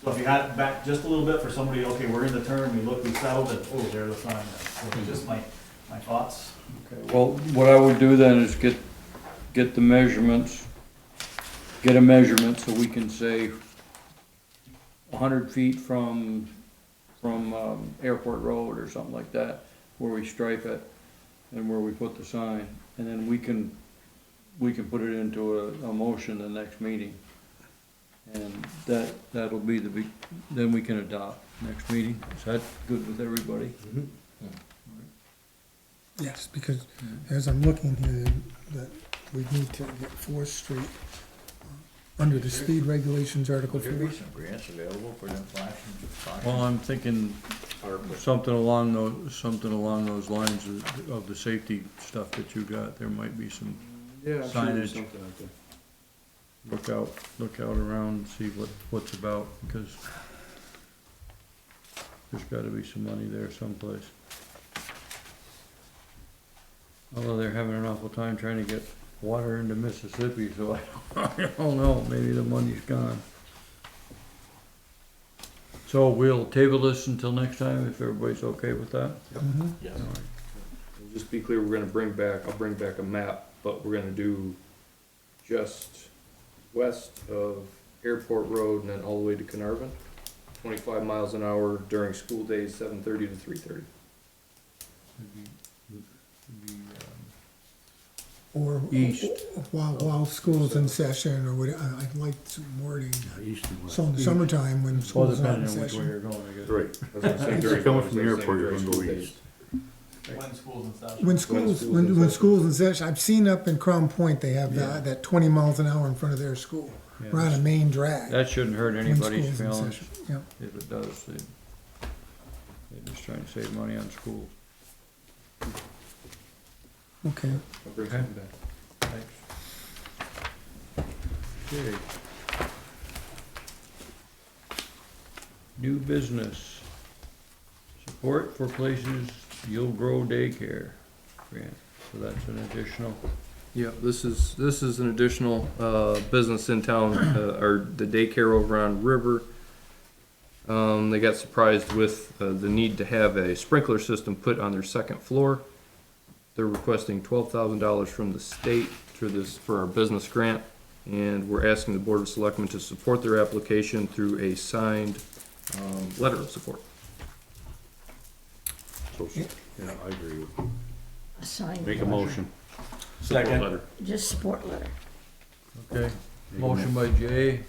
So if you had it back just a little bit for somebody, okay, we're in the turn, we look, we settled, and, oh, there's the sign, so just my thoughts.
Okay, well, what I would do then is get the measurements, get a measurement so we can say 100 feet from Airport Road or something like that, where we stripe it and where we put the sign, and then we can put it into a motion the next meeting. And that'll be then we can adopt next meeting. Is that good with everybody?
Yes, because as I'm looking here, that we need to get Fourth Street under the speed regulations, Article
Would there
4.
be some grants available for them flashing?
Well, I'm thinking something along those lines of the safety stuff that you got. There might be some
Yeah,
I'm sure there's signage. Look out around and see what's about, because There's gotta be some money there someplace. Although they're having an awful time trying to get water into Mississippi, so I don't know, maybe the money's gone. So we'll table this until next time, if everybody's okay with that?
Yes.
All right.
Just be clear, we're gonna I'll bring back a map, but we're gonna do just west of Airport Road and then all the way to Carnarvon. 25 miles an hour during school days, 7:30 to 3:30.
Or
East.
while school's in session, or what, I'd like some wording.
East and west.
So in the summertime, when
Well,
school's not in
depending on which way
session.
you're going, I guess.
Right.
I was gonna say during-
Coming from the
I was
airport, you're
saying
gonna go
during
east.
When school's in session.
When schools,
school's in
when
session.
school's in session, I've seen up in Crown Point, they have
Yeah.
that 20 miles an hour in front of their school.
Yeah,
We're on a main drag.
that shouldn't hurt
when
anybody's
school's in
feelings.
session. Yeah.
If it does, they're just trying to save money on schools.
Okay.
I'll bring something back.
Thanks. Okay. New business. Support for places you'll grow daycare grant. So that's an additional.
Yeah, this is an additional, business in town, or the daycare over on River. They got surprised with, the need to have a sprinkler system put on their second floor. They're requesting $12,000 from the state for our business grant. And we're asking the Board of Selectmen to support their application through a signed, letter of support.
So, yeah, I agree with you.
A signed
Make a
letter.
motion.
Support
Second.
letter.
Just support letter.
Okay. Motion by Jay.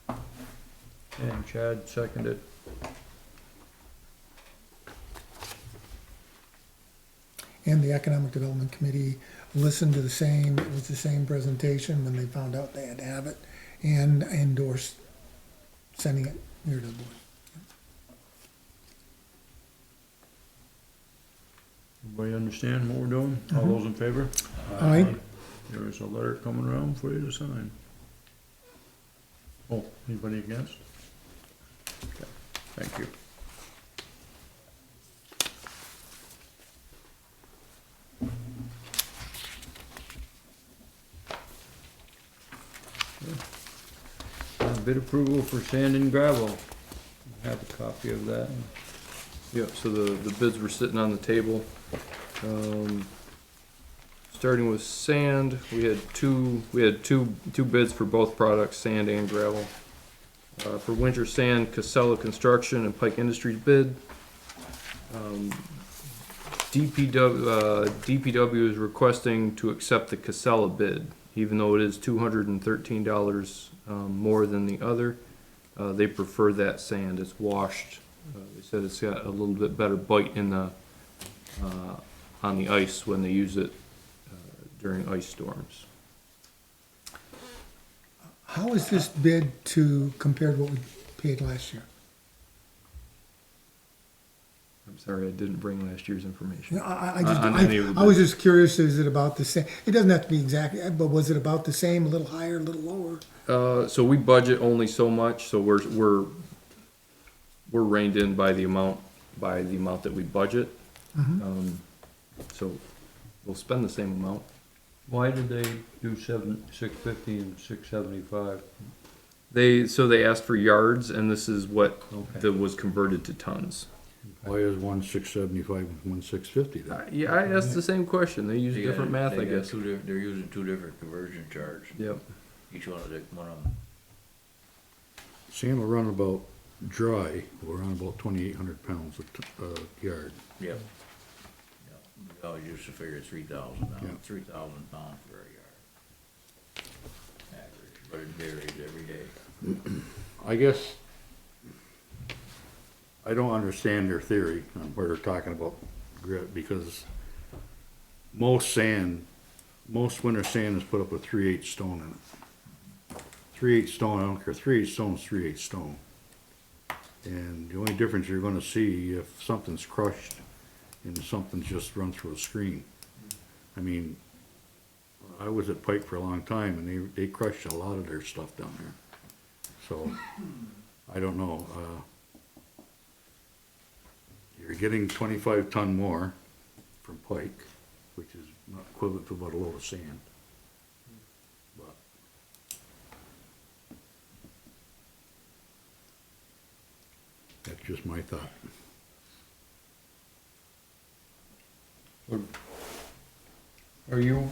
And Chad seconded.
And the Economic Development Committee listened to it was the same presentation when they found out they had to have it, and endorsed sending it here to the board.
Everybody understand what we're doing? All those in favor?
Aye.
There is a letter coming around for you to sign. Oh, anybody against? Okay, thank you. Bid approval for sand and gravel. Have a copy of that.
Yep, so the bids were sitting on the table. Starting with sand, we had two bids for both products, sand and gravel. For winter sand, Casella Construction and Pike Industries bid. DPW is requesting to accept the Casella bid, even though it is $213 more than the other. They prefer that sand, it's washed. They said it's got a little bit better bite in the, on the ice when they use it during ice storms.
How is this bid compared to what we paid last year?
I'm sorry, I didn't bring last year's information.
You know,
On any of the
I was
bids.
just curious, is it about the same? It doesn't have to be exactly, but was it about the same, a little higher, a little lower?
So we budget only so much, so we're reined in by the amount that we budget. So we'll spend the same amount.
Why did they do $650 and $675?
They asked for yards, and this is what
Okay.
that was converted to tons.
Why is 1,675 and 1,650 then?
Yeah, I asked the same question. They use
They
different
got-
math,
they
I
got
guess.
They're using two different conversion charts.
Yep.
Each one of them.
Sand will run about dry, we'll run about 2,800 pounds a yard.
Yep. We always used to figure 3,000
Yeah.
pounds, 3,000 pounds for a yard. Average, but it varies every day.
I guess, I don't understand their theory on what they're talking about grit, because most winter sand is put up with 3/8 stone in it. 3/8 stone, I don't care, 3/8 stone is 3/8 stone. And the only difference you're gonna see if something's crushed and something's just run through a screen. I mean, I was at Pike for a long time and they crushed a lot of their stuff down there. So, I don't know, you're getting 25 ton more from Pike, which is not equivalent to about a load of sand. But that's just my thought.
Are you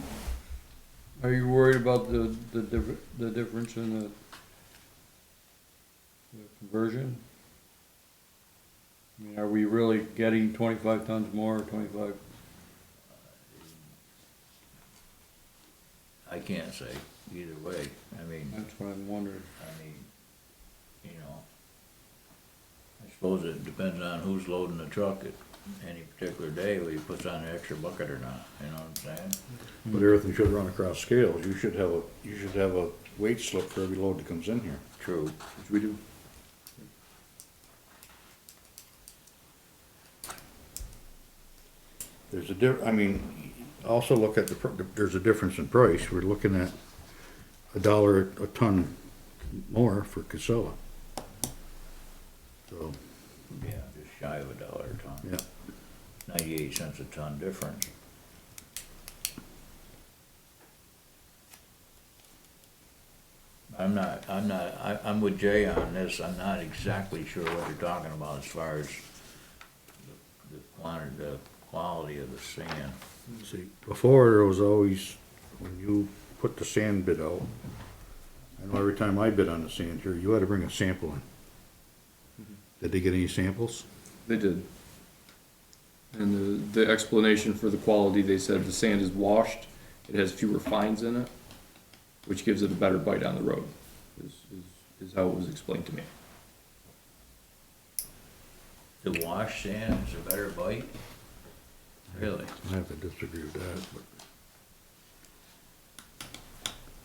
worried about the difference in the conversion? I mean, are we really getting 25 tons more or 25?
I can't say either way. I mean,
That's what I'm wondering.
you know, I suppose it depends on who's loading the truck at any particular day, whether he puts on an extra bucket or not, you know what I'm saying?
But everything should run across scales. You should have a weight slip for every load that comes in here,
True.
which we do. There's I mean, also look at there's a difference in price. We're looking at $1 a ton more for Casella. So,
Yeah, just shy of $1 a ton.
yeah.
98 cents a ton difference. I'm with Jay on this. I'm not exactly sure what you're talking about as far as the quality of the sand.
See, before there was always, when you put the sand bid out, I know every time I bid on the sand here, you had to bring a sample in. Did they get any samples?
They did. And the explanation for the quality, they said the sand is washed, it has fewer fines in it, which gives it a better bite on the road, is how it was explained to me.
The wash sand is a better bite? Really?
I have to disagree with that, but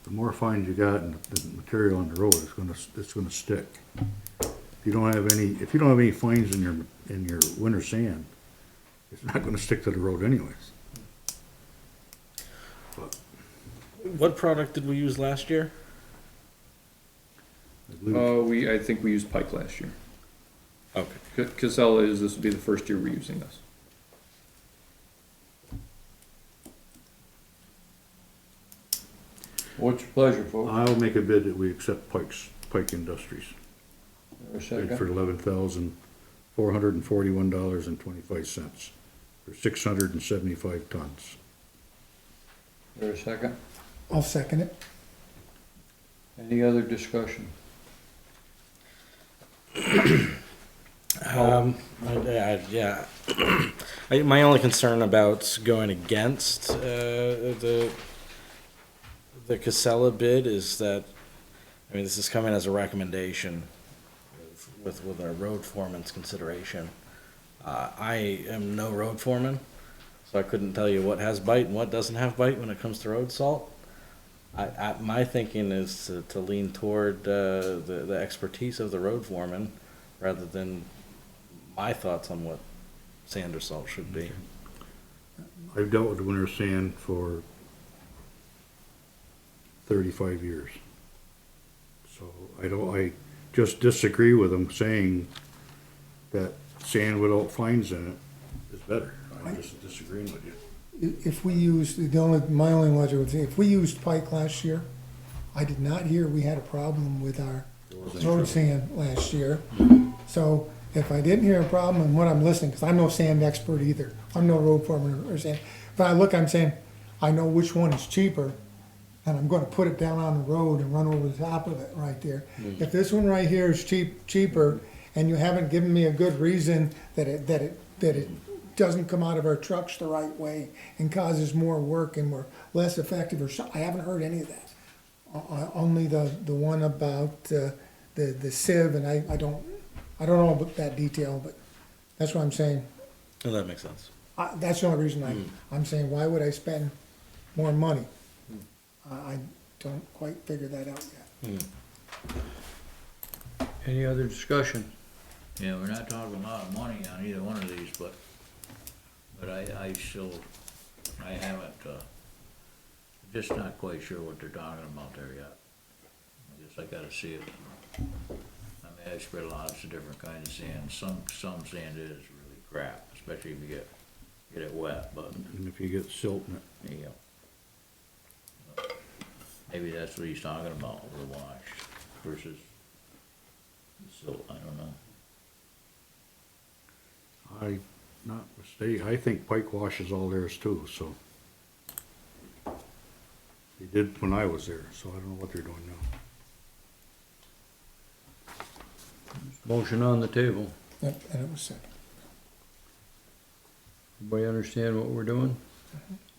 the more fines you got in the material on the road, it's gonna stick. If you don't have any fines in your winter sand, it's not gonna stick to the road anyways. But
What product did we use last year?
I believe
I think we used Pike last year.
Okay.
Casella this will be the first year we're using this.
What's your pleasure, folks?
I'll make a bid that we accept Pike Industries.
Or a
Bid for
second?
$11,441.25 for 675 tons.
Or a second?
I'll second it.
Any other discussion?
Yeah. My only concern about going against the Casella bid is that, I mean, this is coming as a recommendation with our road foreman's consideration. I am no road foreman, so I couldn't tell you what has bite and what doesn't have bite when it comes to road salt. My thinking is to lean toward the expertise of the road foreman rather than my thoughts on what sand or salt should be.
I've dealt with winter sand for 35 years. So I just disagree with them saying that sand without fines in it is better. I'm just disagreeing with you.
If we used, my only logic would say, if we used Pike last year, I did not hear we had a problem with our road sand last year. So if I didn't hear a problem and what I'm listening, because I'm no sand expert either, I'm no road foreman or sand. If I look, I'm saying, I know which one is cheaper, and I'm gonna put it down on the road and run over the top of it right there. If this one right here is cheaper, and you haven't given me a good reason that it doesn't come out of our trucks the right way and causes more work and we're less effective or so, I haven't heard any of that. Only the one about the sieve, and I don't know about that detail, but that's what I'm saying.
Oh, that makes sense.
That's the only reason I'm saying, why would I spend more money? I don't quite figure that out yet.
Any other discussion?
Yeah, we're not talking a lot of money on either one of these, but I haven't, just not quite sure what they're talking about there yet. I guess I gotta see it. I mean, I spread lots of different kinds of sand. Some sand is really crap, especially if you get it wet, but,
And if you get silt in it,
you know. Maybe that's what he's talking about, the wash versus silt, I don't know.
not mistake, I think Pike washes all theirs too, so. They did when I was there, so I don't know what they're doing now.
Motion on the table.
Yep, and it was second.
Everybody understand what we're doing?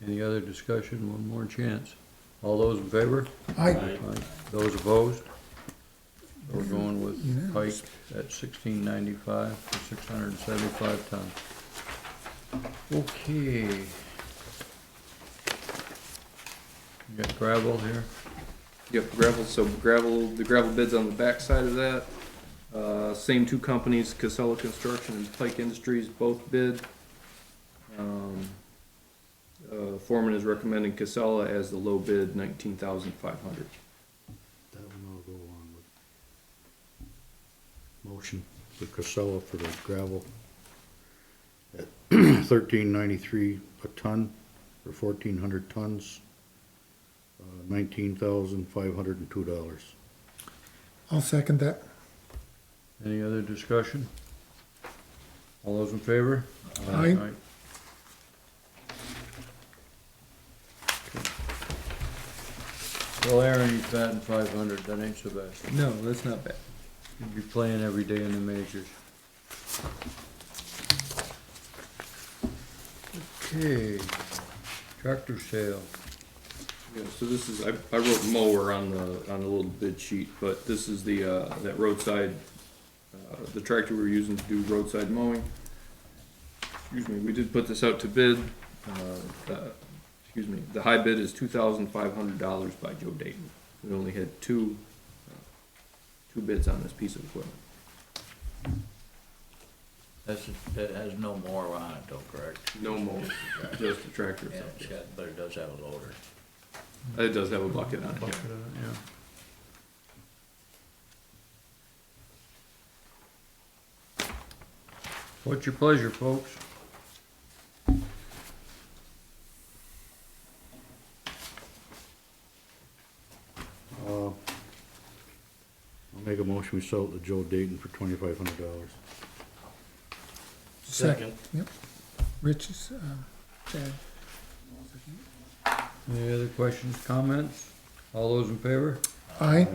Any other discussion? One more chance. All those in favor?
Aye.
Those opposed? We're going with
Unanimous.
Pike at 1695 for 675 tons. Okay. You got gravel here?
Yep, gravel, so gravel, the gravel bid's on the back side of that. Same two companies, Casella Construction and Pike Industries, both bid. Foreman is recommending Casella as the low bid, 19,500.
That one I'll go on with. Motion for Casella for the gravel at $13.93 a ton, or 1,400 tons, $19,502.
I'll second that.
Any other discussion? All those in favor?
Aye.
Well, Aaron, he's batting 500, that ain't so bad.
No, that's not bad.
You'd be playing every day in the majors. Okay, tractor sale.
Yeah, so this is, I wrote mower on the little bid sheet, but this is the, that roadside, the tractor we're using to do roadside mowing. Excuse me, we did put this out to bid, the high bid is $2,500 by Joe Dayton. We only had two bids on this piece of equipment.
That has no more on it though, correct?
No mower, just the tractor
Yeah,
itself.
but it does have a loader.
It does have a bucket on it, yeah.
Bucket of it, yeah. What's your pleasure, folks?
I'll make a motion, we sell it to Joe Dayton for $2,500.
Second. Yep. Rich is, Chad.
Any other questions, comments? All those in favor?
Aye.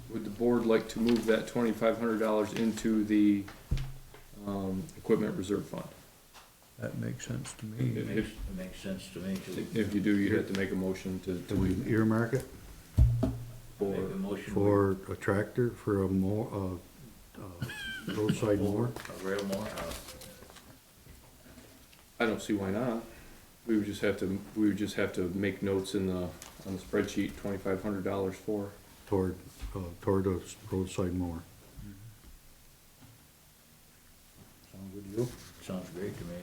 Would the board like to move that $2,500 into the, equipment reserve fund?
That makes sense to
It
me.
makes sense to me too.
If you do, you'd have to make a motion to
Do we
do
earmark it
Make a motion.
for a tractor, for a roadside mower?
A rail mower,
I don't see why not. We would just have to make notes on the spreadsheet, $2,500 for.
Toward a roadside mower.
sounds good to you? Sounds great to me,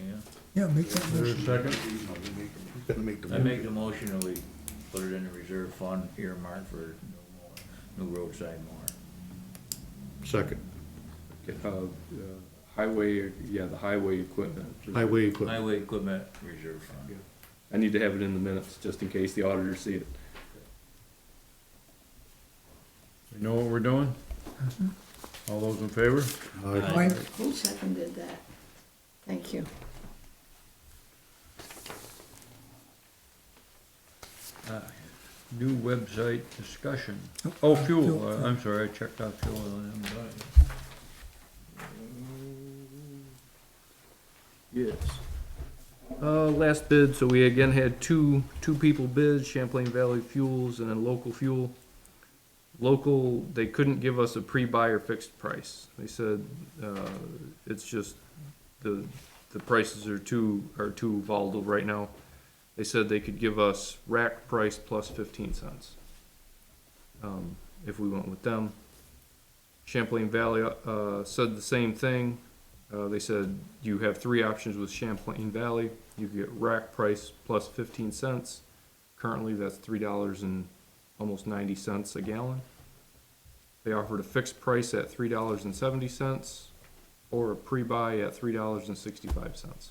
yeah.
Yeah, make that
Is there a
motion.
second?
Gotta make the
I make the motion and we put it in the reserve fund earmarked for new roadside mower.
Second,
Highway, the highway equipment.
highway equipment.
Highway equipment reserve fund.
I need to have it in the minutes, just in case the auditors see it.
We know what we're doing? All those in favor?
Aye.
Who seconded that? Thank you.
New website discussion. Oh, fuel, I'm sorry, I checked out fuel.
Yes. Last bid, so we again had two people bid, Champlain Valley Fuels and then Local Fuel. Local, they couldn't give us a pre-buy or fixed price. They said, it's just, the prices are too volatile right now. They said they could give us rack price plus 15 cents. If we went with them. Champlain Valley, said the same thing. They said you have three options with Champlain Valley. You get rack price plus 15 cents. Currently, that's $3 and almost 90 cents a gallon. They offered a fixed price at $3.70. or a pre-buy at $3.65.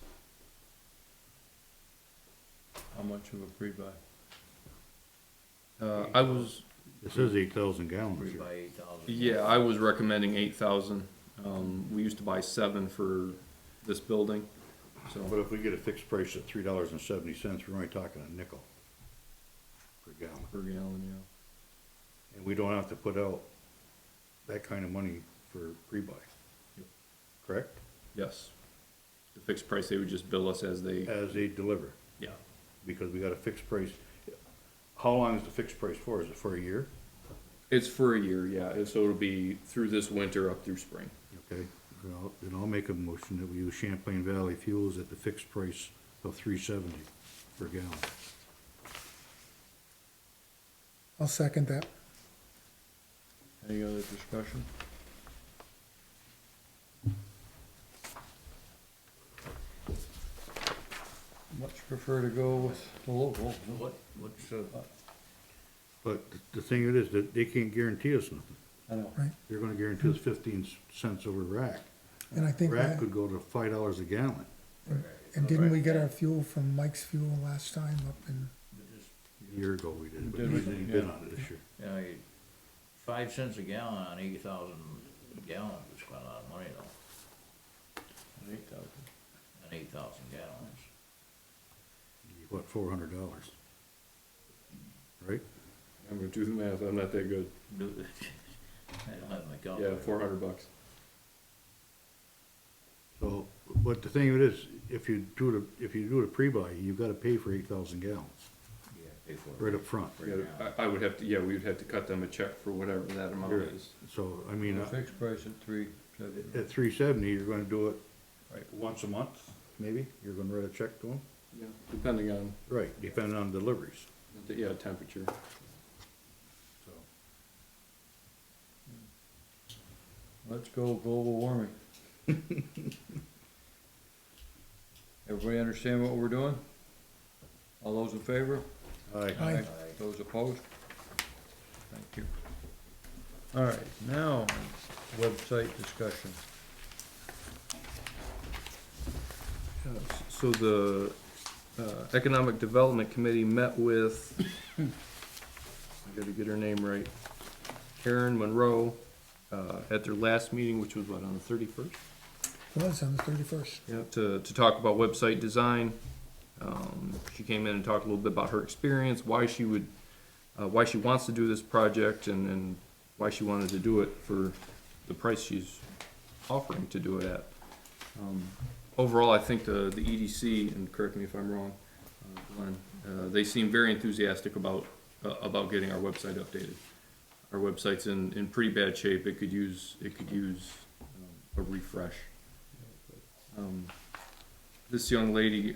How much of a pre-buy?
I was,
It says 8,000 gallons
Three
here.
by 8,000.
yeah, I was recommending 8,000. We used to buy 7 for this building, so.
But if we get a fixed price at $3.70, we're only talking a nickel per gallon.
Per gallon, yeah.
And we don't have to put out that kind of money for pre-buy. Correct?
Yes. The fixed price, they would just bill us as they,
As they deliver,
yeah.
because we got a fixed price. How long is the fixed price for? Is it for a year?
It's for a year, yeah, so it'll be through this winter up through spring.
Okay, well, then I'll make a motion that we use Champlain Valley Fuels at the fixed price of $3.70 per gallon.
I'll second that.
Any other discussion? Much prefer to go with the local.
What's,
But the thing is that they can't guarantee us nothing.
I know.
They're gonna guarantee us 15 cents over rack.
And I think
Rack
that,
could go to $5 a gallon.
and didn't we get our fuel from Mike's Fuel last time up in,
A year ago we did, but
Did we?
he's ain't been on it this year.
you know, 5 cents a gallon on 80,000 gallons is quite a lot of money though,
8,000.
on 8,000 gallons.
What, $400? Right?
I'm gonna do the math, I'm not that good.
I don't have my
Yeah,
calculator.
$400.
So, but the thing of it is, if you do the pre-buy, you've gotta pay for 8,000 gallons,
Yeah, pay for it.
right up front.
Yeah, I would have to, yeah, we would have to cut them a check for whatever that amount is.
So, I mean,
Fixed price at 370.
at $3.70, you're gonna do it
Right.
once a month, maybe? You're gonna write a check to them?
Yeah, depending on,
Right, depending on deliveries,
yeah, temperature.
so.
Let's go global warming. Everybody understand what we're doing? All those in favor?
Aye.
Aye.
Those opposed? Thank you. All right, now, website discussion.
So the Economic Development Committee met with, I gotta get her name right, Karen Monroe, at their last meeting, which was what, on the 31st?
was on the 31st.
Yeah, to talk about website design. She came in and talked a little bit about her experience, why she wants to do this project, and why she wanted to do it for the price she's offering to do it at. Overall, I think the EDC, and correct me if I'm wrong, Glenn, they seem very enthusiastic about getting our website updated. Our website's in pretty bad shape. It could use a refresh. This young lady,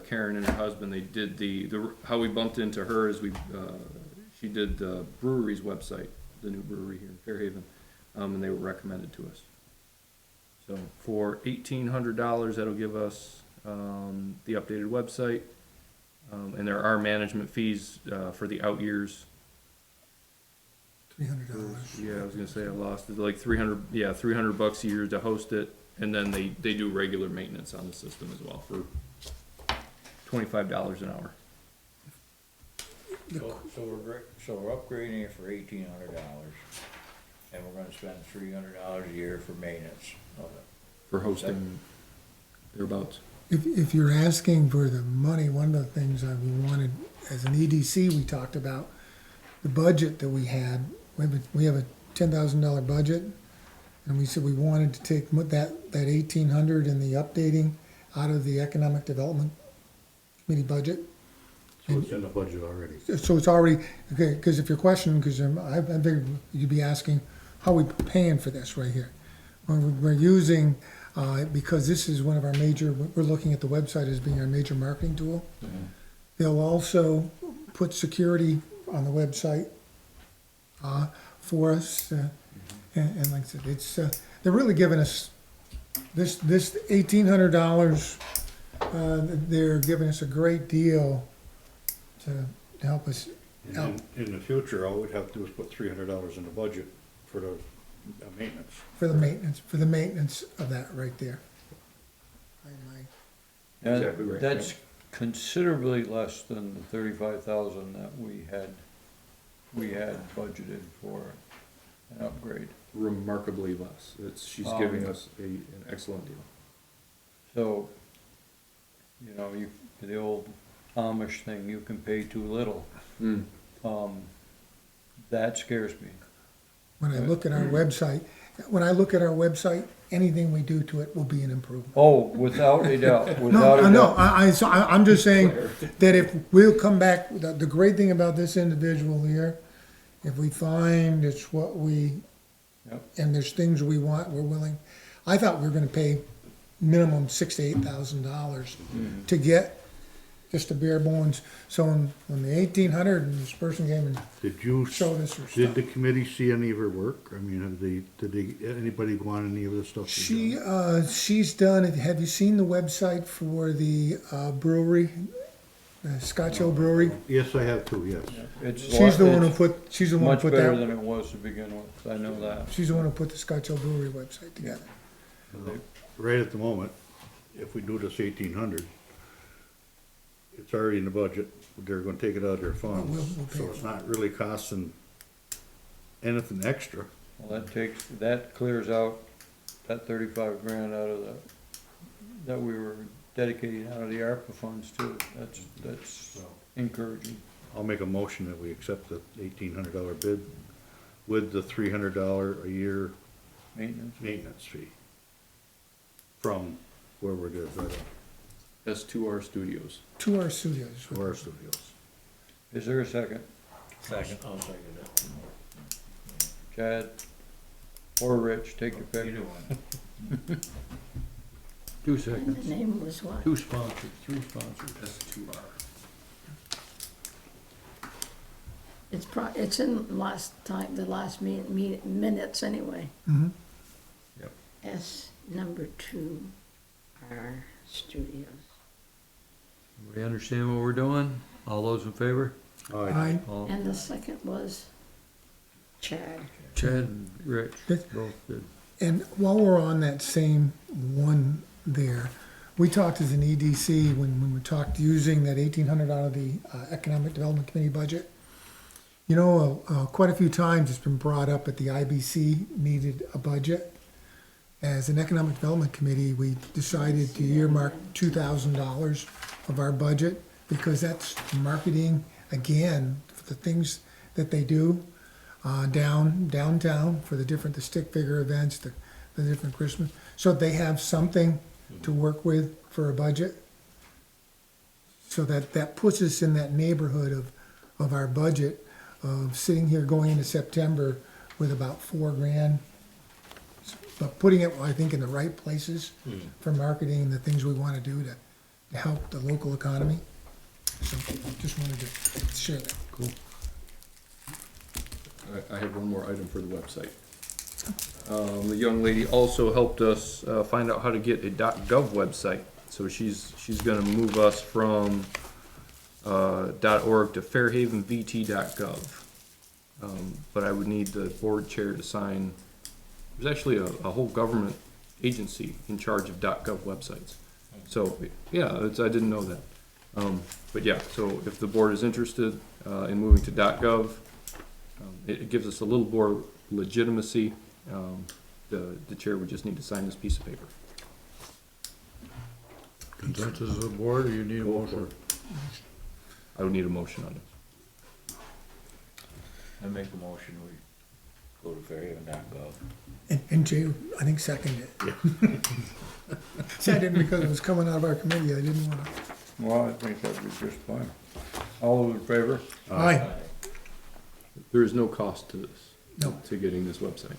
Karen, and her husband, they did how we bumped into her is she did the brewery's website, the new brewery here in Fairhaven, and they were recommended to us. So for $1,800, that'll give us the updated website, and there are management fees for the out years.
$300.
Yeah, I was gonna say I lost it, like $300 a year to host it, and then they do regular maintenance on the system as well for $25 an hour.
So we're upgrading it for $1,800, and we're gonna spend $300 a year for maintenance of it.
For hosting thereabouts.
If you're asking for the money, one of the things that we wanted, as an EDC, we talked about the budget that we had. We have a $10,000 budget, and we said we wanted to take that 1,800 and the updating out of the Economic Development Committee budget.
So it's in the budget already.
So it's already, okay, because if your question, because I think you'd be asking, how are we paying for this right here? We're using, because this is one of our major, we're looking at the website as being our major marketing tool. They'll also put security on the website for us. And like I said, it's, they're really giving us, this $1,800, they're giving us a great deal to help us out.
And in the future, all we'd have to do is put $300 in the budget for the Maintenance.
for the maintenance of that right there.
And
Exactly right,
that's considerably less than the 35,000 that we had budgeted for an upgrade.
Remarkably less. She's giving us an excellent deal.
So, you know, the old Amish thing, you can pay too little. That scares me.
When I look at our website, anything we do to it will be an improvement.
Oh, without a doubt, without a
No,
doubt.
I'm just saying that if we'll come back, the great thing about this individual here, if we find it's what we,
Yep.
and there's things we want, we're willing. I thought we were gonna pay minimum $6,000 to $8,000 to get just the bare bones. So when the 1,800 and this person came and
Did you,
showed us her
did
stuff.
the committee see any of her work? I mean, did anybody go on any of the stuff? she's done?
She's done, have you seen the website for the brewery, the Scotch Hill Brewery?
Yes, I have too, yes.
She's the one who put
Much better
that,
than it was to begin with, I know that.
she's the one who put the Scotch Hill Brewery website together.
Right at the moment, if we do this 1,800, it's already in the budget, they're gonna take it out of their funds,
we'll pay
so
for
it's not really costing anything extra.
Well, that clears out that 35 grand out of that we were dedicating out of the ARPA funds too. That's encouraging.
I'll make a motion that we accept the $1,800 bid with the $300 a year maintenance fee from wherever it is, right off.
S2R Studios.
To our studios.
To our studios.
Is there a second?
Second. I'll second it.
Chad or Rich, take your pick.
Either one.
2
And
seconds.
the name was what?
2 sponsors, 3 sponsors.
S2R.
It's in the last minutes anyway.
Mhm.
S number 2, R Studios.
We understand what we're doing? All those in favor?
Aye.
All,
And the second was Chad.
Chad and Rich,
Yes.
both did.
And while we're on that same one there, we talked as an EDC when we talked using that 1,800 out of the Economic Development Committee budget. You know, quite a few times it's been brought up that the IBC needed a budget. As an Economic Development Committee, we decided to earmark $2,000 of our budget because that's marketing, again, for the things that they do downtown for the stick figure events, the different Christmas. So they have something to work with for a budget. So that puts us in that neighborhood of our budget of sitting here going into September with about $4,000. But putting it, I think, in the right places for marketing and the things we want to do to help the local economy. So just wanted to share that.
Cool. I have one more item for the website. The young lady also helped us find out how to get a .gov website. So she's gonna move us from .org to fairhavenvt.gov. But I would need the board chair to sign. There's actually a whole government agency in charge of .gov websites. So, yeah, I didn't know that. But yeah, so if the board is interested in moving to .gov, it gives us a little more legitimacy. The chair would just need to sign this piece of paper.
Consensus of the board, or you need a motion?
I would need a motion on it.
I make a motion, we go to fairhaven.gov.
And Jay, I think, seconded it. See, I didn't because it was coming out of our committee. I didn't want to.
Well, I think that'd be just fine. All those in favor?
Aye.
There is no cost to this.
No.
To getting this website.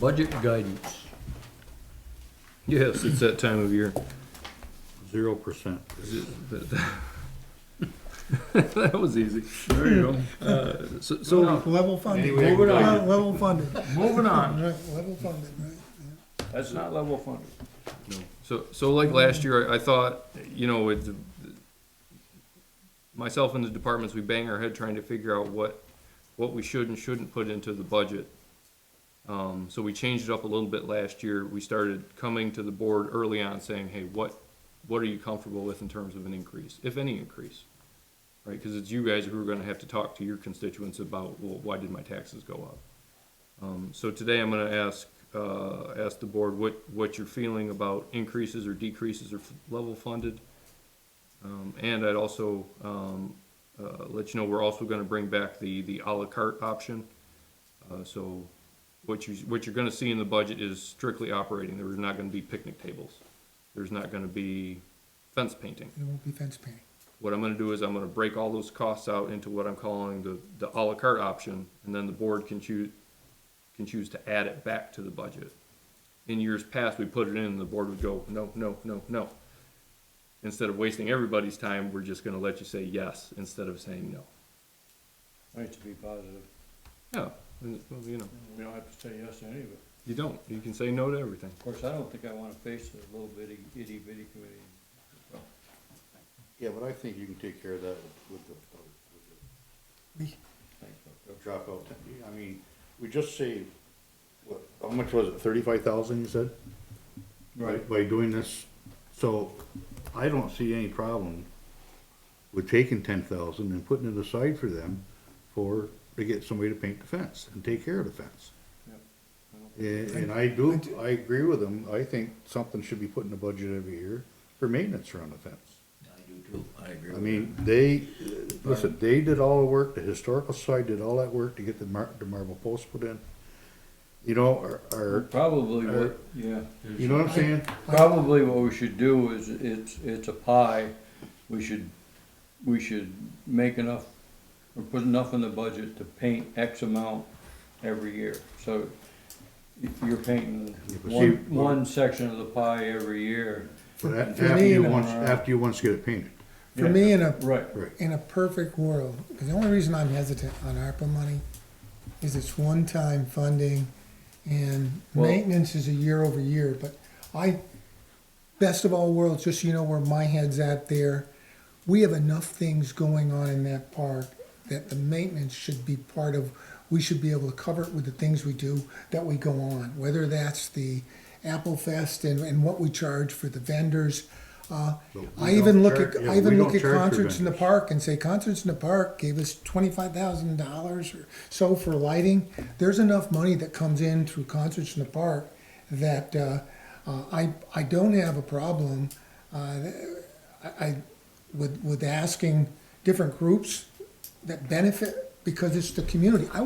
Budget guidance.
Yes, it's that time of year.
0%.
That was easy.
There you go.
So
Level funded.
Anyway,
Moving on.
Level funded.
Moving on.
Right, level funded, right.
That's not level funded.
So like last year, I thought, you know, myself and the departments, we bang our head trying to figure out what we should and shouldn't put into the budget. So we changed it up a little bit last year. We started coming to the board early on saying, hey, what are you comfortable with in terms of an increase, if any increase? Right, because it's you guys who are gonna have to talk to your constituents about, well, why did my taxes go up? So today I'm gonna ask the board what you're feeling about increases or decreases or level funded. And I'd also, let you know, we're also gonna bring back the à la carte option. So what you're gonna see in the budget is strictly operating. There's not gonna be picnic tables. There's not gonna be fence painting.
It won't be fence painting.
What I'm gonna do is I'm gonna break all those costs out into what I'm calling the à la carte option, and then the board can choose to add it back to the budget. In years past, we put it in and the board would go, no, no, no, no. Instead of wasting everybody's time, we're just gonna let you say yes instead of saying no.
Right, to be positive.
Yeah, and, well, you know,
We don't have to say yes to any of it.
you don't. You can say no to everything.
Of course, I don't think I wanna face the little bitty, itty bitty committee. So,
Yeah, but I think you can take care of that with
We,
thanks, Buck.
the dropout. I mean, we just saved, what, how much was it, 35,000 you said?
Right.
By doing this, so I don't see any problem with taking 10,000 and putting it aside for them to get somebody to paint the fence and take care of the fence. And I agree with them, I think something should be put in the budget every year for maintenance around the fence.
I do too, I agree
I
with
mean, listen, they did all the work, the historical society did all that work to get the marble posts put in. You know,
Probably what, yeah.
you know what I'm saying?
Probably what we should do is, it's a pie, we should make enough, or put enough in the budget to paint X amount every year. So if you're painting
but see,
one section of the pie every year.
But
For me,
after you once get it painted.
for me,
Right.
in a perfect world, because the only reason I'm hesitant on ARPA money is it's one-time funding and
Well-
maintenance is a year over year, but best of all worlds, just so you know where my head's at there, we have enough things going on in that park that the maintenance should be part of, we should be able to cover it with the things we do that we go on, whether that's the Apple Fest and what we charge for the vendors. I even look at concerts in the park and say, concerts in the park gave us $25,000 or so for lighting. There's enough money that comes in through concerts in the park that I don't have a problem with asking different groups that benefit because it's the community. I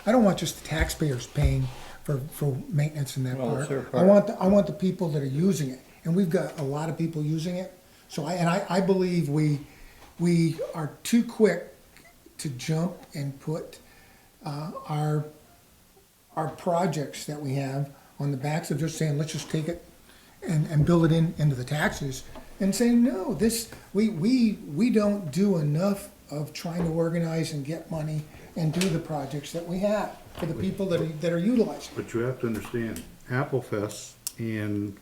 don't want just the taxpayers paying for maintenance in that
Well, it's
park.
their
I want the people that are using it, and we've got a lot of people using it. So I believe we are too quick to jump and put our projects that we have on the backs of just saying, let's just take it and build it into the taxes, and saying, no, we don't do enough of trying to organize and get money and do the projects that we have for the people that are utilizing.
But you have to understand, Apple Fest and,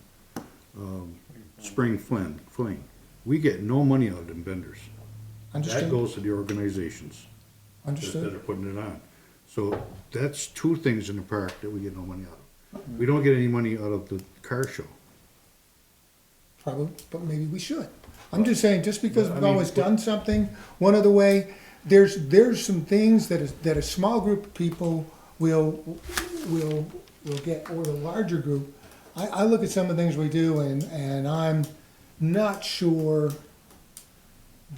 Spring Fling, we get no money out of them vendors. That
Understood?
goes to the organizations that are
Understood?
putting it on. So that's two things in the park that we get no money out of. We don't get any money out of the car show.
Probably, but maybe we should. I'm just saying, just because
I
we've
mean,
always done something one other way, there's some things that a small group of people will get, or the larger group. I look at some of the things we do and I'm not sure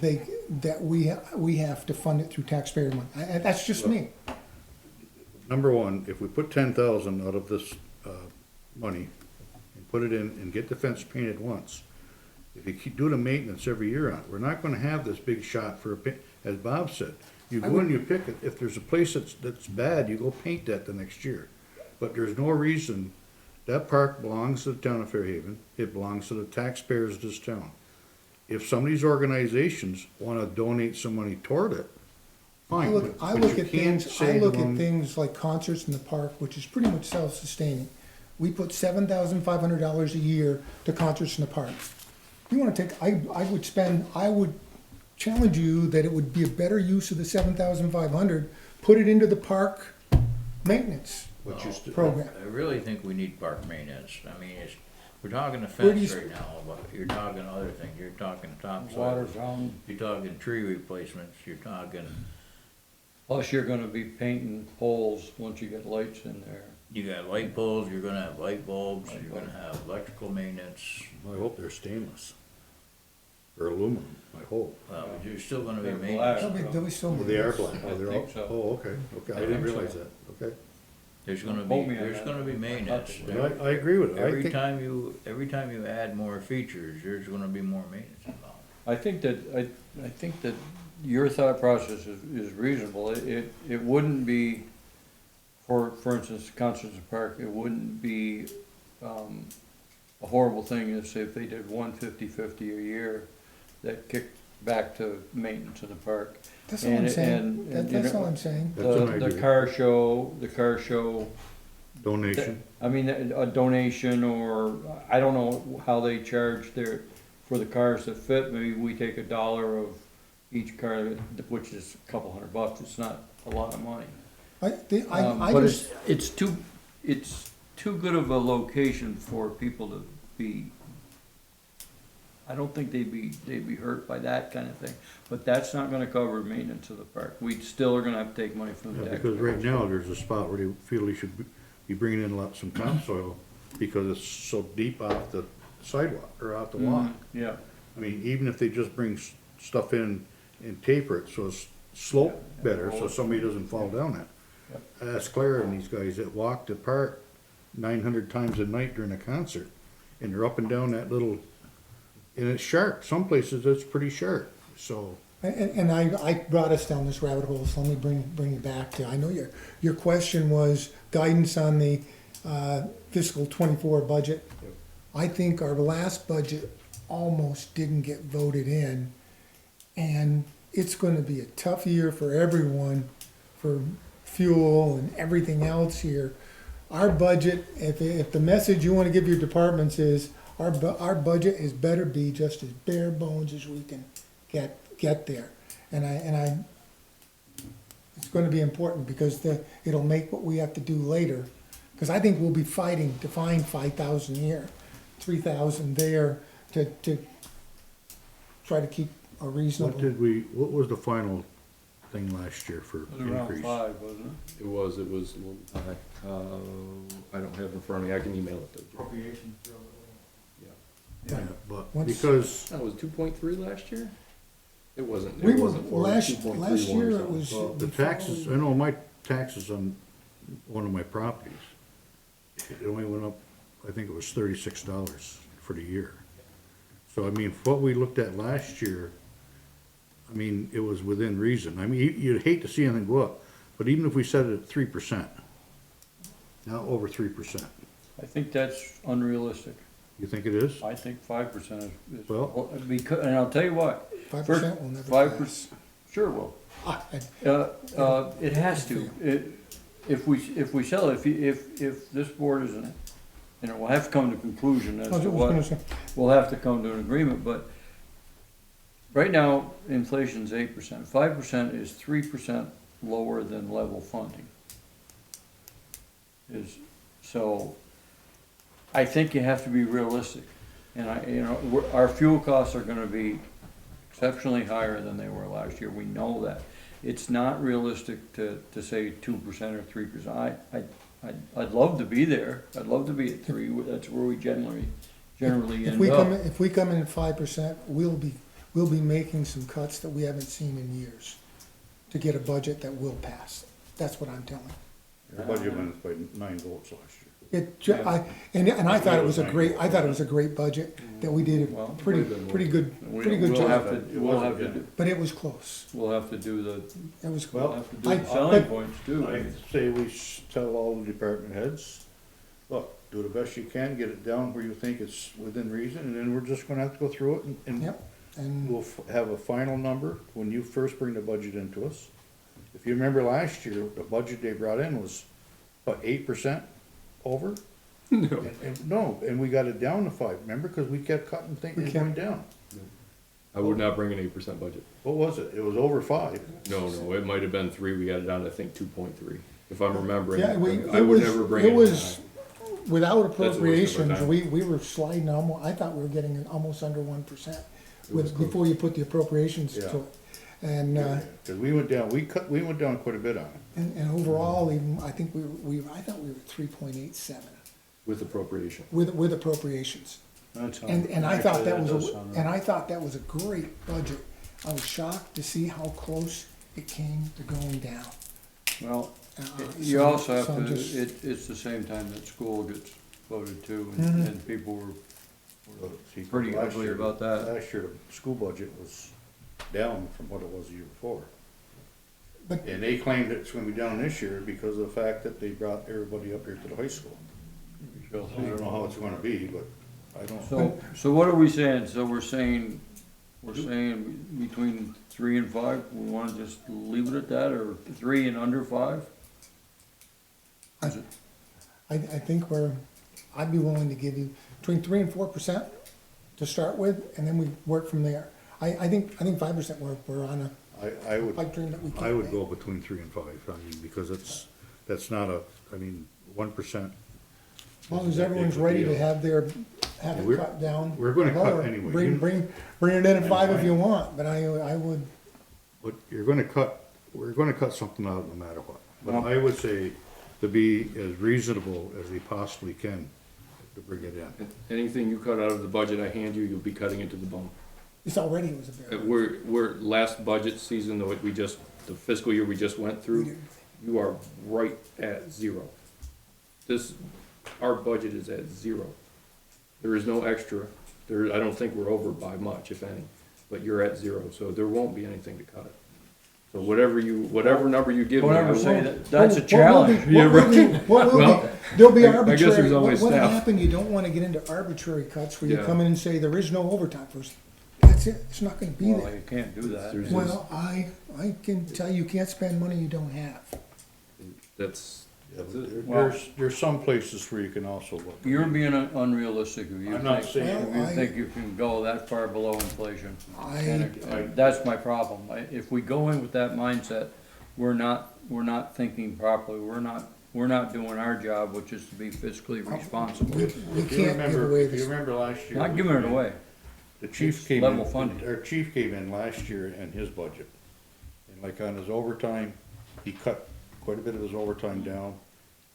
that we have to fund it through taxpayer money. That's just me.
Number one, if we put 10,000 out of this, money and put it in and get the fence painted once, if you keep doing the maintenance every year on it, we're not gonna have this big shot for as Bob said. You go and you pick it, if there's a place that's bad, you go paint that the next year. But there's no reason, that park belongs to the town of Fairhaven, it belongs to the taxpayers of this town. If some of these organizations wanna donate some money toward it, fine.
I
but
look
you
at
can't
things,
say to them-
like concerts in the park, which is pretty much self-sustaining. we put $7,500 a year to concerts in the park. You wanna take, I would challenge you that it would be a better use of the 7,500, put it into the park maintenance
But you still,
program.
I really think we need park maintenance. I mean, we're talking a
Where do
fence
you-
right now, but you're talking other things. You're talking
Water
topsoil.
fountain,
You're talking tree replacements. You're talking,
plus you're gonna be painting poles once you get lights in there.
you got light poles, you're gonna have light bulbs, you're gonna have electrical maintenance.
I hope they're stainless. Or aluminum, I hope.
Well, you're still gonna be
They're
maintenance.
black.
They'll be still.
Oh, they are black, oh, they're all,
think so.
oh, okay, okay, I
I
didn't
think so.
realize that, okay.
There's gonna be,
Hold me on
there's
that.
gonna be maintenance.
I agree with it, I
Every
think,
time you add more features, there's gonna be more maintenance involved.
I think that your thought process is reasonable. It wouldn't be, for instance, concerts in the park, it wouldn't be, a horrible thing if they did 150/50 a year that kicked back to maintenance of the park.
That's all I'm
And-
saying,
and, you
that's
know,
all I'm saying.
That's an
The
idea.
car show,
donation,
I mean, a donation, or, I don't know how they charge for the cars that fit, maybe we take $1 of each car, which is a couple $100, it's not a lot of money.
I
But
just,
it's too good of a location for people to be, I don't think they'd be hurt by that kind of thing, but that's not gonna cover maintenance of the park. We still are gonna have to take money from the
yeah,
tax.
because right now, there's a spot where they feel they should be bringing in some topsoil because it's so deep off the sidewalk, or off the lot.
Yeah,
I mean, even if they just bring stuff in and taper it, so it's slope better, so somebody doesn't fall down it. Ask Claire and these guys that walk the park 900 times a night during a concert, and they're up and down that little, and it's sharp, some places it's pretty sharp, so.
and I brought us down this rabbit hole, so let me bring you back to, I know your question was guidance on the, fiscal '24 budget. I think our last budget almost didn't get voted in, and it's gonna be a tough year for everyone, for fuel and everything else here. Our budget, if the message you wanna give your departments is, our budget is better be just as bare bones as we can get there. And it's gonna be important, because it'll make what we have to do later. Cause I think we'll be fighting to find 5,000 here, 3,000 there, to try to keep a reasonable.
What was the final thing last year for
it was around
increase?
5, wasn't it?
It was, I don't have it in front of me, I can email it to you.
Appropriation.
Yeah, but
Once-
because,
That was 2.3 last year? It wasn't,
We
it
were,
wasn't four,
last
2.31
year
or
it
something.
was.
well, the taxes, I know my taxes on one of my properties, it only went up, I think it was $36 for the year. So I mean, what we looked at last year, I mean, it was within reason. I mean, you'd hate to see anything go up, but even if we set it at 3%, now over 3%,
I think that's unrealistic.
you think it is?
I think 5% is,
Well-
because, and I'll tell you what.
5% will never
5%,
pass.
sure will.
I-
It has to. If we sell it, if this board isn't, we'll have to come to a conclusion as
I was
to
gonna
what,
say,
we'll have to come to an agreement, but right now, inflation's 8%. 5% is 3% lower than level funding. So, I think you have to be realistic. And our fuel costs are gonna be exceptionally higher than they were last year, we know that. It's not realistic to say 2% or 3%. I'd love to be there, I'd love to be at 3, that's where we generally end up.
If we come in at 5%, we'll be making some cuts that we haven't seen in years to get a budget that will pass. That's what I'm telling you.
The budget went up by 9 votes last year.
And I thought it was a great budget, that we did
Well,
a pretty good
We'll
job.
have to do,
But it was close.
we'll have to do
It was
we'll
close.
have to do
I-
the selling
but-
points too.
I say we tell all the department heads, look, do the best you can, get it down where you think it's within reason, and then we're just gonna have to go through it and
Yep, and
we'll have a final number when you first bring the budget into us. If you remember last year, the budget they brought in was, what, 8% over? No, and we got it down to 5, remember, cause we kept cutting things, it went down.
I would not bring an 8% budget.
What was it? It was over 5.
No, it might have been 3, we got it down to, I think, 2.3, if I'm remembering.
Yeah,
I would never bring it.
it was, without
worst of our
appropriations,
time.
we were sliding almost, I thought we were getting almost under 1% before you put the appropriations
Yeah.
to it. And,
Cause we went down, we went down quite a bit on it.
and overall, even, I think I thought we were 3.87
With appropriation.
with appropriations.
That's how-
And I thought
actually,
that
does
was,
sound
and
right.
I thought that was a great budget. I was shocked to see how close it came to going down.
Well, you
So-
also have
so I'm
to,
just-
it's the same time that school gets voted too,
Mhm.
and people were
Well, see,
pretty
last
ugly
year-
about that.
Last year, the school budget was down from what it was the year before.
But-
And they claimed it's gonna be down this year because of the fact that they brought everybody up here to the high school.
Shall
I don't know how it's gonna be, but I don't.
So what are we saying? So we're saying between 3 and 5, we wanna just leave it at that, or 3 and under 5?
I think I'd be willing to give you between 3 and 4% to start with, and then we work from there. I think 5% we're on
I
a
would,
pipe dream that we can't
I would
make.
go between 3 and 5, I mean, because that's not a, I mean, 1%.
As long as everyone's ready to have it
We're-
cut down.
we're gonna cut
lower.
anyway.
Bring it in at 5 if you want, but I would,
But we're gonna cut something out no matter what. But I would say to be as reasonable as we possibly can to bring it in.
Anything you cut out of the budget I hand you, you'll be cutting into the bone.
it's already was a very.
We're last budget season, the fiscal year we just went through, you are right at 0. Our budget is at 0. There is no extra, I don't think we're over by much, if any, but you're at 0, so there won't be anything to cut. So whatever number you give me, I
Don't ever say
will.
that, that's a
What will be-
challenge.
what will be- what will
Well,
be- There'll be
I guess
arbitrary,
there's always
what'll
staff.
happen, you don't wanna get into arbitrary cuts where you
Yeah.
come in and say there is no overtime first. That's it, it's not gonna be
Well,
there.
you can't do that.
There's-
Well, I can tell you can't spend money you don't have.
That's it.
There's some places where you can also look.
You're being unrealistic if you
I'm not
think,
saying-
if you think you can go that far below inflation. And
I,
that's my problem. If we go in with that mindset, we're not thinking properly. We're not doing our job, which is to be fiscally responsible.
we
If you
can't give
remember-
away
If you
this.
remember last year.
Not giving it away.
The chief
It's
came
level
in,
funded.
our chief came in last year in his budget. And like on his overtime, he cut quite a bit of his overtime down.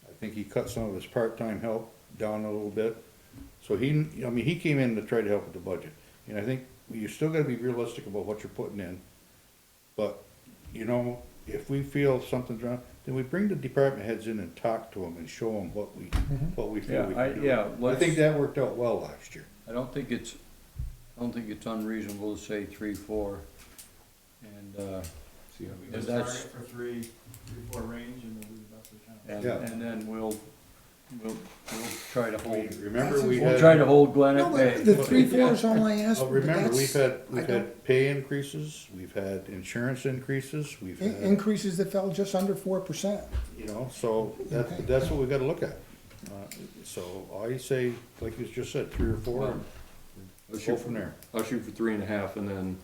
I think he cut some of his part-time help down a little bit. So he came in to try to help with the budget. And I think you still gotta be realistic about what you're putting in. But, if we feel something's wrong, then we bring the department heads in and talk to them and show them what we feel we can do. I think that worked out well last year.
I don't think it's unreasonable to say 3, 4. And,
See how we
And
go.
Just
that's-
target for 3-4 range and we'll do the best we can.
Yeah.
and then we'll try to hold,
Remember, we
we'll try
had,
to hold Glenn
No,
at
but
bay.
the 3-4 is all I asked.
but
but
remember,
that's-
we've
I
had pay increases, we've had insurance increases, we've
don't-
had.
Increases that fell just under 4%.
So that's what we gotta look at. So I say, like you just said, 3 or 4, and
I'll
go
shoot
from there.
I'll shoot for 3.5 and then.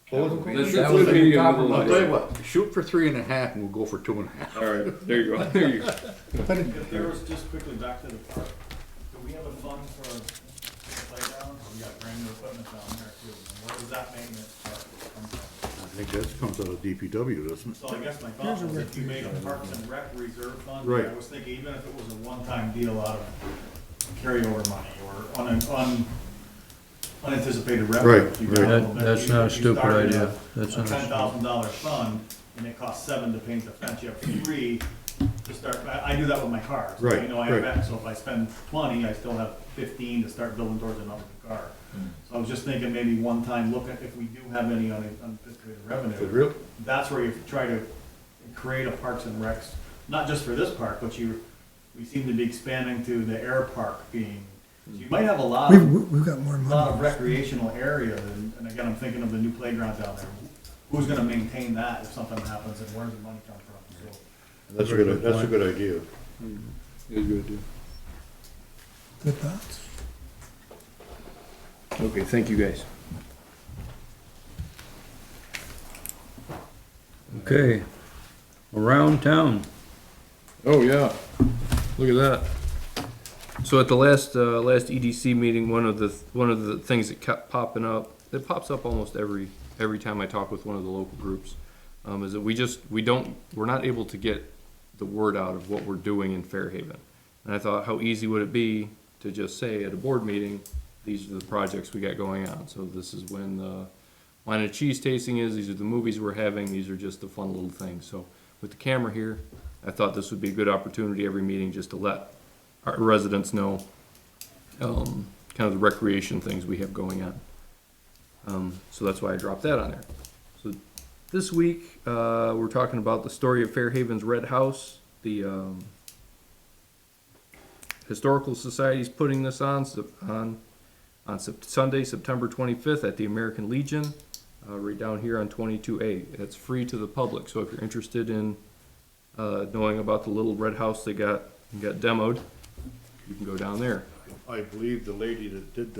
Well,
Let's
that
shoot
was
for
a
the
good
I'll
compromise.
tell you what, shoot for 3.5 and we'll go for 2.5.
All right, there you go, there you go.
But
If there was, just quickly back to the park, do we have a fund for the playground? We got brand new equipment down there too. And where does that maintenance part come from?
I think that comes out of DPW, doesn't it?
So I guess my thought was if you made a Parks and Rec reserve fund,
Right.
I was thinking even if it was a one-time deal out of carryover money or unanticipated revenue.
Right,
you
right.
got a little
That-
bit.
that's not a
If you
stupid
started
idea.
a
That's not a stupid-
$10,000 fund and it costs $7 to paint the fence, you have 3 to start, I do that with my cars.
Right,
You know, I have
right.
that, so if I spend 20, I still have 15 to start building towards another car. So I was just thinking maybe one time, look at if we do have any unanticipated
For
revenue,
real?
that's where you try to create a Parks and Recs, not just for this park, but we seem to be expanding to the air park being, so you might have a lot of
we've got more
a lot of
money.
recreational areas, and again, I'm thinking of the new playground down there. Who's gonna maintain that if something happens, and where's the money come from? So
That's a good idea.
Yeah, good idea.
Good thoughts.
Okay, thank you guys.
Okay, around town.
Oh, yeah. Look at that. So at the last EDC meeting, one of the things that kept popping up, it pops up almost every time I talk with one of the local groups, is that we're not able to get the word out of what we're doing in Fairhaven. And I thought, how easy would it be to just say at a board meeting, these are the projects we got going on. So this is when the wine and cheese tasting is, these are the movies we're having, these are just the fun little things. So with the camera here, I thought this would be a good opportunity every meeting just to let our residents know, kind of the recreation things we have going on. So that's why I dropped that on there. So this week, we're talking about the story of Fairhaven's Red House. The Historical Society's putting this on Sunday, September 25th at the American Legion, right down here on 22A. It's free to the public, so if you're interested in knowing about the little red house that got demoed, you can go down there.
I believe the lady that did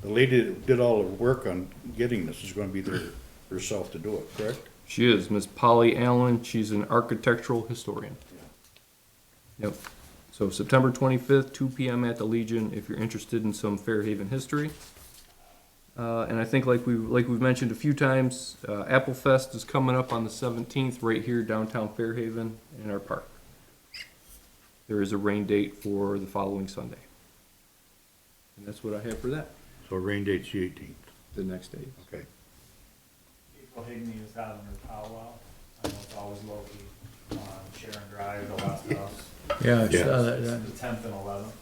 the lady that did all the work on getting this is gonna be there herself to do it, correct?
She is Miss Polly Allen. She's an architectural historian. Yep. So September 25th, 2 p.m. at the Legion, if you're interested in some Fairhaven history. And I think like we've mentioned a few times, Apple Fest is coming up on the 17th right here downtown Fairhaven in our park. There is a rain date for the following Sunday. And that's what I have for that,
So rain date's the 18th,
the next day.
okay.
April Higney is having her powwow. I know it's always low-key on Sharon Drive, the last house.
Yeah, I
Yeah.
saw
It's
that.
the 10th and 11th.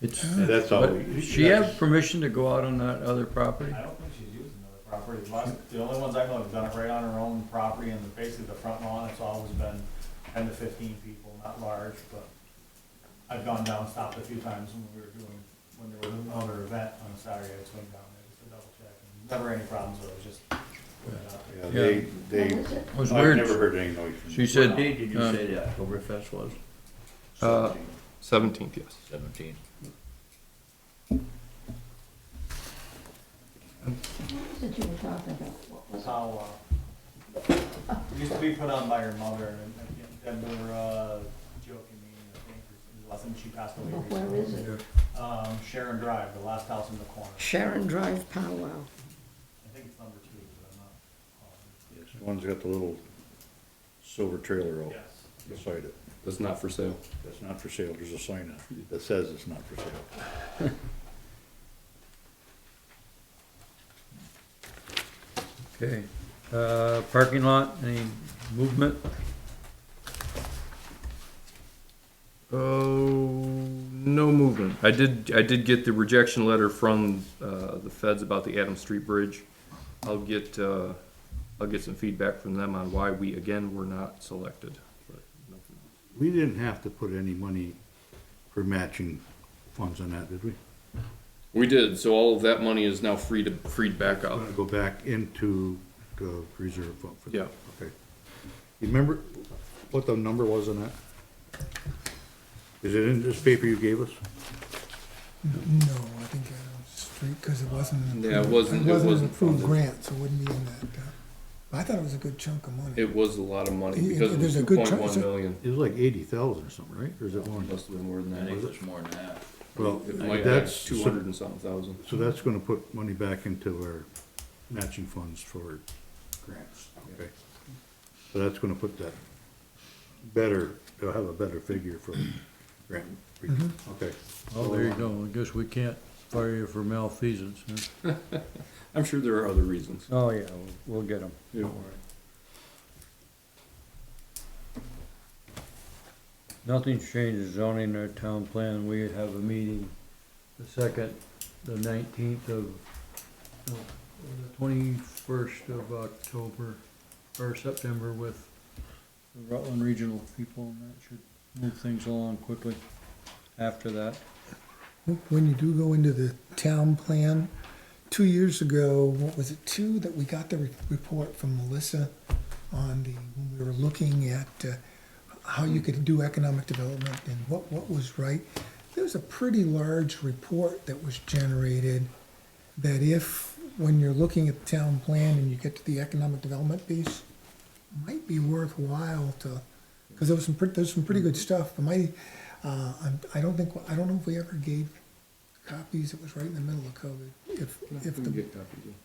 It's,
And that's all.
but does she have permission to go out on that other property?
I don't think she's using other property. The only ones I know have done it right on her own property, and basically the front lawn, it's always been 10 to 15 people, not large, but I've gone down, stopped a few times when there was another event on a Saturday, I'd swing down there just to double check. And never any problems, so it was just putting it out there.
Yeah, they,
What is it?
It was
I've
weird.
never heard any noise from
She
What
said,
date did you
uh,
say the Oktoberfest was?
17th, yes.
17th.
What was it you were talking about? What was it?
Powwow. It used to be put on by her mother, and Deborah Joachimine, I think, last time she passed away.
Well, where is
recently.
it?
Sharon Drive, the last house in the corner.
Sharon Drive powwow.
I think it's number 2, but I'm not positive.
Yes, the one's got the little silver trailer out
Yes.
beside it.
That's not for sale.
That's not for sale, there's a sign on it that says it's not for sale.
okay, parking lot, any movement?
Oh, no movement. I did get the rejection letter from the feds about the Adams Street Bridge. I'll get some feedback from them on why we again were not selected. But nothing else.
We didn't have to put any money for matching funds on that, did we?
We did. So all of that money is now freed back up.
Gonna go back into the reserve fund for that?
Yeah.
Okay. You remember what the number was on that? Is it in this paper you gave us?
No, I think straight, because it wasn't. an
Yeah, it
approved-
wasn't- it
an
wasn't
approved
funded.
grant, so it wouldn't be in that. I thought it was a good chunk of money.
It was a lot of money
Yeah,
because it was
there's a good
2.1
chunk-
million.
It was like 80,000 or something, right? Or is it more?
Must have been more than
I
that.
think it was more than that.
Well,
It might have
that's,
200 and something thousand.
so that's gonna put money back into our matching funds for grants, okay? So that's gonna put that better, they'll have a better figure for grant, okay.
Oh, there you go, I guess we can't fire you for malfeasance, huh?
I'm sure there are other reasons.
Oh, yeah, we'll get them.
Yeah.
Don't worry. Nothing's changed zoning our town plan. We have a meeting the 19th of, no, the 21st of October, or September with the Rutland Regional people, and that should move things along quickly after that.
When you do go into the town plan, 2 years ago, what was it, 2, that we got the report from Melissa on when we were looking at how you could do economic development and what was right. There was a pretty large report that was generated that if, when you're looking at the town plan and you get to the economic development piece, might be worthwhile to, because there was some pretty good stuff. I don't know if we ever gave copies. It was right in the middle of COVID.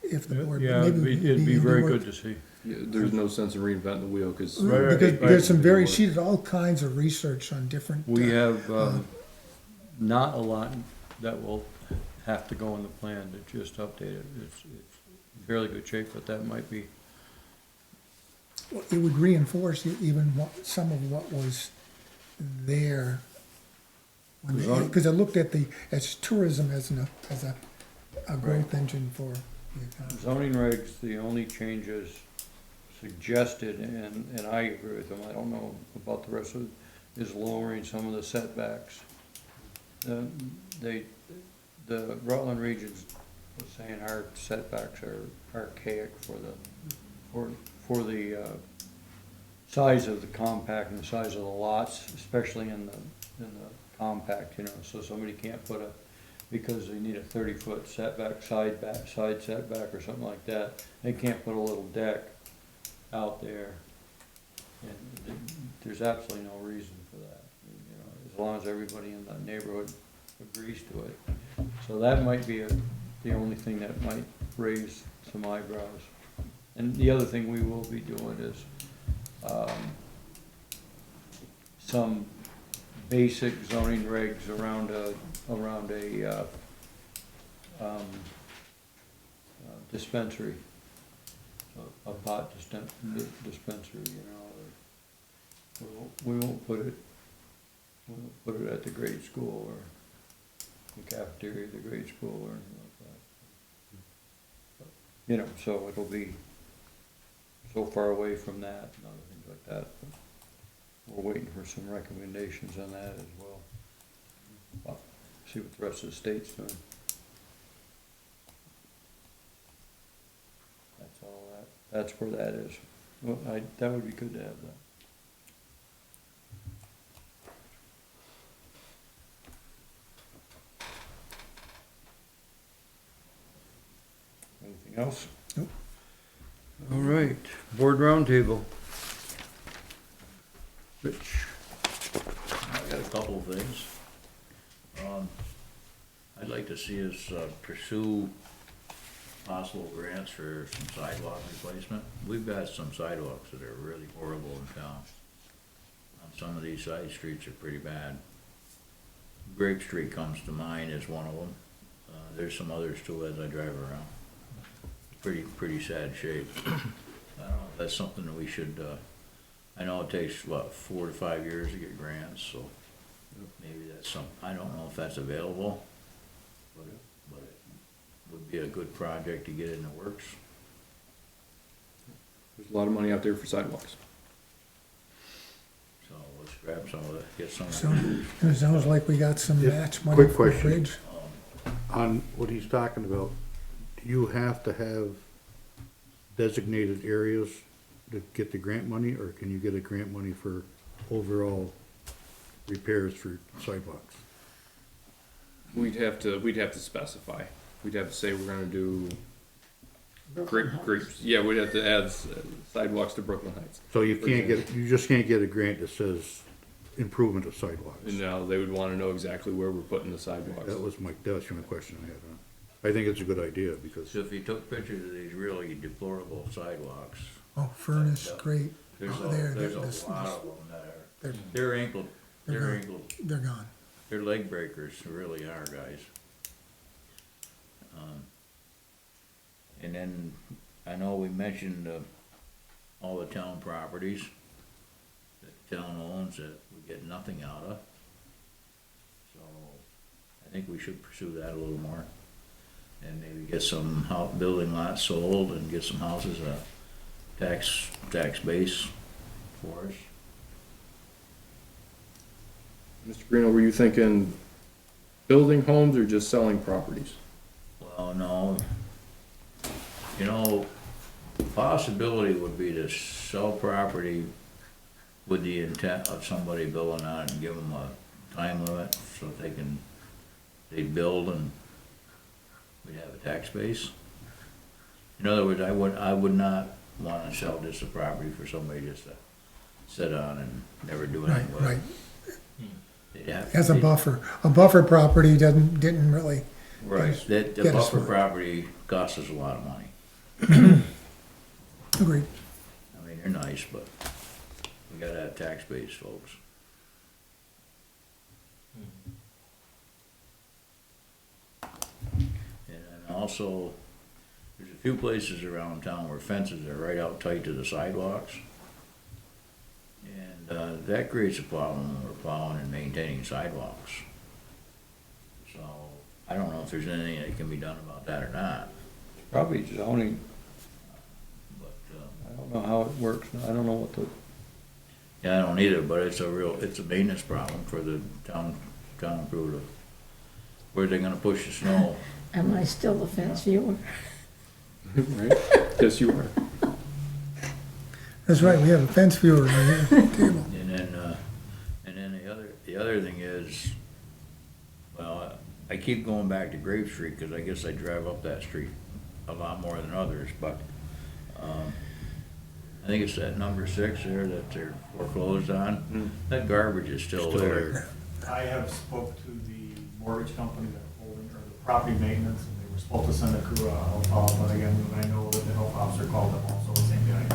If the board.
Yeah,
maybe
it'd be very
worth-
good to see.
Yeah, there's no sense in reinventing the wheel, cause.
Because there's some very, she did all kinds of research on different.
We have, not a lot that will have to go in the plan to just update it. It's in fairly good shape, but that might be,
It would reinforce even some of what was there. Because I looked at as tourism as a growth engine for the economy.
zoning regs, the only changes suggested, and I agree with them, I don't know about the rest of it, is lowering some of the setbacks. The Rutland Regions was saying our setbacks are archaic for the size of the compact and the size of the lots, especially in the compact, you know, so somebody can't put because they need a 30-foot setback, side setback or something like that, they can't put a little deck out there. And there's absolutely no reason for that, you know, as long as everybody in the neighborhood agrees to it. So that might be the only thing that might raise some eyebrows. And the other thing we will be doing is, some basic zoning regs around a dispensary, a pot dispensary, you know, we won't put it at the grade school or the cafeteria of the grade school or anything like that. You know, so it'll be so far away from that and other things like that. We're waiting for some recommendations on that as well. Well, see what the rest of the state's doing. That's all that's where that is. Well, that would be good to have that. Anything else?
Nope.
All right, board roundtable. Rich?
I got a couple of things. I'd like to see us pursue possible grants for some sidewalk replacement. We've got some sidewalks that are really horrible in town. Some of these side streets are pretty bad. Grape Street comes to mind as one of them. There's some others too as I drive around. Pretty sad shape. I don't know, if that's something that we should, I know it takes, 4 to 5 years to get grants, so maybe that's I don't know if that's available, but it would be a good project to get in the works.
There's a lot of money out there for sidewalks.
So let's grab some of it, get some
So,
of
it sounds like we got some
Yeah,
match money
quick
for the
question.
bridge.
On what he's talking about, do you have to have designated areas to get the grant money, or can you get a grant money for overall repairs for sidewalks?
We'd have to specify. We'd have to say we're gonna do grapes. Yeah, we'd have to add sidewalks to Brooklyn Heights.
So you just can't get a grant that says improvement of sidewalks.
And now they would wanna know exactly where we're putting the sidewalks.
That was the only question I had on it. I think it's a good idea, because
So if you took pictures of these really deplorable sidewalks,
Oh, Furnace, great.
there's
Oh, there,
there's
this-
a lot of them that
They're,
they're ankle,
they're gone.
they're leg breakers, they really are, guys. And then, I know we mentioned, all the town properties that the town owns that we get nothing out of. So, I think we should pursue that a little more. And maybe get some building lots sold and get some houses, tax base for us.
Mr. Greeno, were you thinking building homes or just selling properties?
Well, no, you know, the possibility would be to sell property with the intent of somebody building on it and give them a time limit so that they build and we'd have a tax base. In other words, I would not wanna sell just a property for somebody just to sit on and never do anything with it.
Right.
They'd have-
As a buffer. A buffer property didn't really,
Right, that, the
get us
buffer
one.
property costs us a lot of money.
agreed.
I mean, they're nice, but we gotta have tax base, folks. And then also, there's a few places around town where fences are right out tight to the sidewalks. And, that creates a problem when we're plowing and maintaining sidewalks. So, I don't know if there's anything that can be done about that or not,
Probably zoning,
but,
I don't know how it works, I don't know what the,
yeah, I don't either, but it's a maintenance problem for the town crew to, where they're gonna push the snow.
Am I still the fence viewer?
Right? Yes, you are.
That's right, we have a fence viewer right here at the table.
And then the other thing is, well, I keep going back to Grape Street, cause I guess I drive up that street a lot more than others, but, I think it's that number 6 there that they're foreclosed on. That garbage is still there.
I have spoke to the mortgage company that holding, or the property maintenance, and they were supposed to send a crew out, but again, I know that the health officer called them also the same day.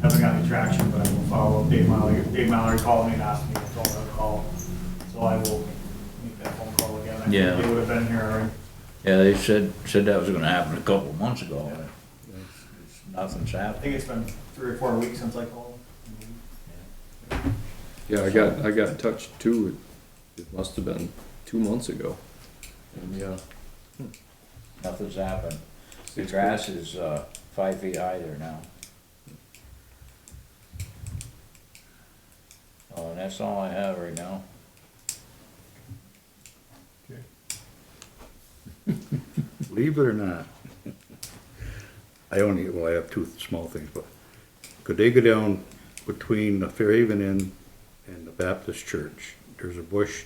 Haven't got any traction, but I will follow up. Dave Mallory called me and asked me to call that call, so I will make that phone call again. I think
Yeah.
They would have been here already.
Yeah, they said that was gonna happen a couple months ago. Nothing's
I
happened.
think it's been 3 or 4 weeks since I called.
Yeah, I got in touch too. It must have been 2 months ago. And yeah,
Nothing's happened. The grass is, 5 feet high there now. Oh, and that's all I have right now.
Believe it or not, I have 2 small things, but could they go down between the Fairhaven Inn and the Baptist Church? There's a bush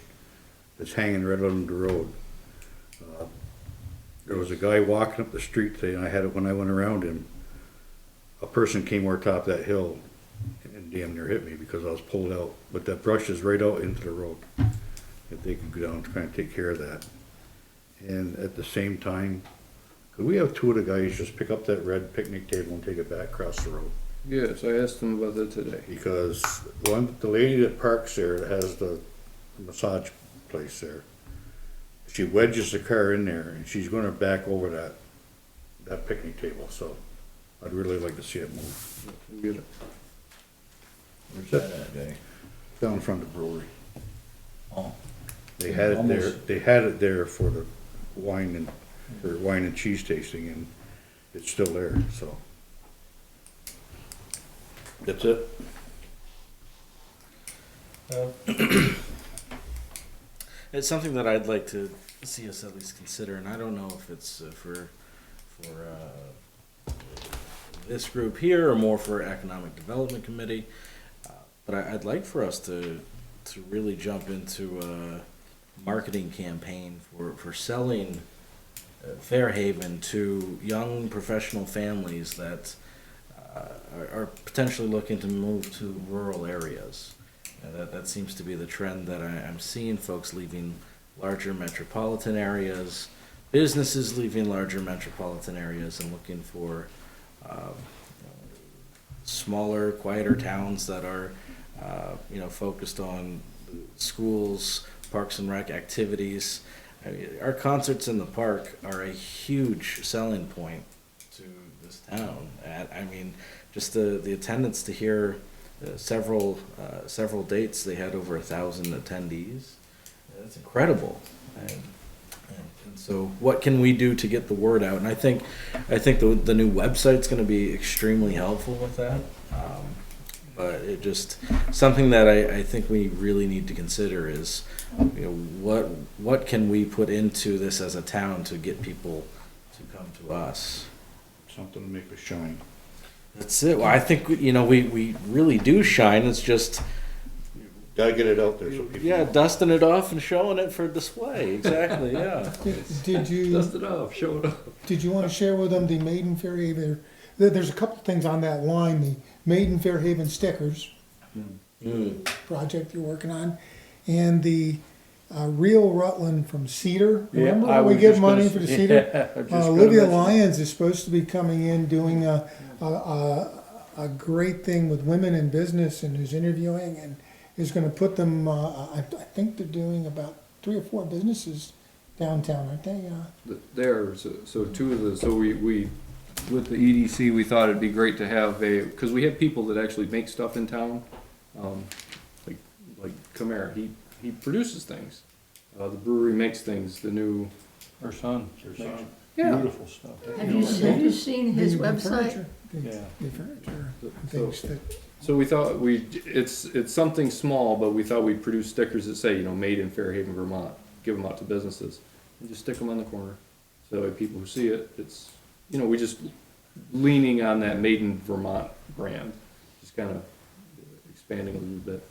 that's hanging right on the road. There was a guy walking up the street today, and when I went around him, a person came over top that hill and damn near hit me because I was pulled out. But that brush is right out into the road. If they could go down and kind of take care of that. And at the same time, could we have 2 of the guys just pick up that red picnic table and take it back across the road?
yes, I asked them about that today.
Because the lady that parks there, that has the massage place there, she wedges the car in there and she's gonna back over that picnic table, so I'd really like to see it move.
We'll get it.
Where's that at, Jay?
Down in front of the brewery.
Oh,
They had it there,
Almost.
they had it there for the wine and cheese tasting, and it's still there, so. That's it.
It's something that I'd like to see us at least consider, and I don't know if it's for this group here or more for Economic Development Committee, but I'd like for us to really jump into a marketing campaign for selling Fairhaven to young professional families that are potentially looking to move to rural areas. That seems to be the trend that I'm seeing, folks leaving larger metropolitan areas, businesses leaving larger metropolitan areas and looking for smaller, quieter towns that are focused on schools, parks and rec activities. I mean, our concerts in the park are a huge selling point to this town. I mean, just the attendance to hear several dates, they had over 1,000 attendees. That's incredible. And so what can we do to get the word out? And I think the new website's going to be extremely helpful with that. But it just, something that I think we really need to consider is, what can we put into this as a town to get people to come to us?
Something to make us shine.
That's it. Well, I think, we really do shine. It's just,
Gotta get it out there so people.
yeah, dusting it off and showing it for display. Exactly, yeah.
Did you,
Dust it off, show it off.
did you want to share with them the Made in Fairhaven? There's a couple things on that line, the Made in Fairhaven stickers project you're working on, and the Real Rutland from Cedar. Remember
I
when we
was
give
just gonna
money
s-
for the
yeah,
Cedar?
I was just gonna
Olivia
mention-
Lyons is supposed to be coming in doing a great thing with women in business and is interviewing and is gonna put them, I think they're doing about 3 or 4 businesses downtown, aren't they?
There, so two of the, so we, with the EDC, we thought it'd be great to have because we have people that actually make stuff in town. Like Camara, he produces things. The brewery makes things, the new.
Her son.
Yeah.
Beautiful stuff.
Have you seen his
The
website?
furniture,
Yeah.
The furniture,
So-
things that,
So we thought it's something small, but we thought we'd produce stickers that say, made in Fairhaven, Vermont. Give them out to businesses and just stick them on the corner. So that people who see it, it's, we just leaning on that made in Vermont brand, just kind of expanding a little bit.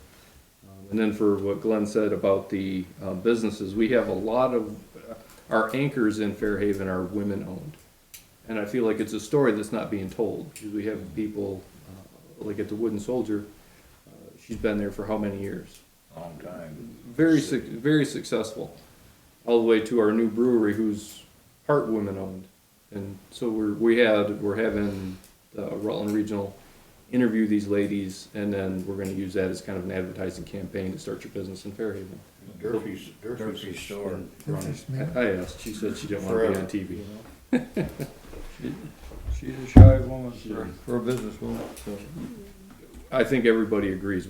And then for what Glenn said about the businesses, we have a lot of, our anchors in Fairhaven are women owned. And I feel like it's a story that's not being told, because we have people, like at the Wooden Soldier, she's been there for how many years?
Long time.
Very successful, all the way to our new brewery, who's part women owned. And so we're having Rutland Regional interview these ladies, and then we're gonna use that as kind of an advertising campaign to start your business in Fairhaven.
Durfee's
store.
I asked, she said she didn't wanna be on TV.
She's a shy woman for a businesswoman.
So, I think everybody agrees,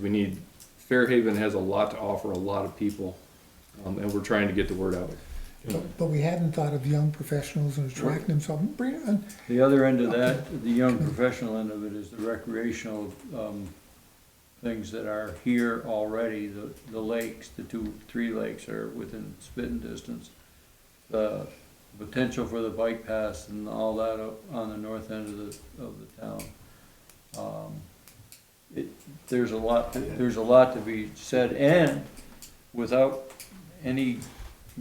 Fairhaven has a lot to offer a lot of people, and we're trying to get the word out.
but we hadn't thought of young professionals and attracting them, so bring it on.
The other end of that, the young professional end of it, is the recreational, things that are here already, the lakes, the 2-3 lakes are within spitting distance. The potential for the bike paths and all that up on the north end of the town. There's a lot to be said, and without any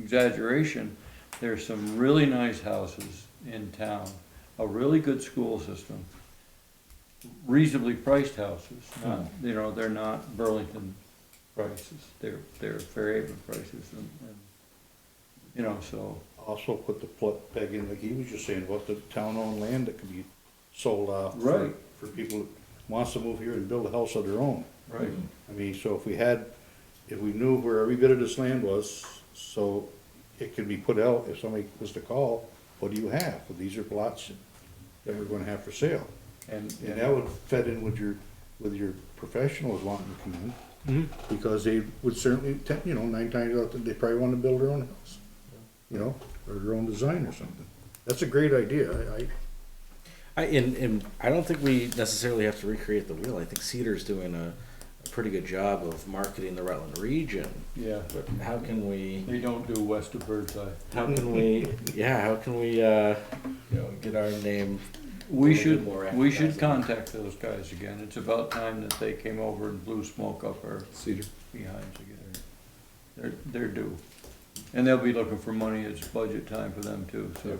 exaggeration, there's some really nice houses in town, a really good school system, reasonably priced houses, not, they're not Burlington prices, they're Fairhaven prices, and so.
Also put the peg in, like he was just saying, about the town-owned land that could be sold off.
Right.
For people who wants to move here and build a house of their own.
Right.
I mean, so if we knew where every bit of this land was, so it could be put out, if somebody was to call, what do you have? Well, these are plots that we're gonna have for sale. And that would fit in with your professionals wanting to come in. Because they would certainly, 9 times out, they probably want to build their own house. Or their own design or something. That's a great idea.
I don't think we necessarily have to recreate the wheel. I think Cedar's doing a pretty good job of marketing the Rutland region.
Yeah.
But how can we?
They don't do west of Birdseye.
How can we? Yeah. How can we? Get our name.
We
a little bit more
should
advertising.
contact those guys again. It's about time that they came over and blew smoke up our
Cedar.
behinds again. They're due. And they'll be looking for money. It's budget time for them too, so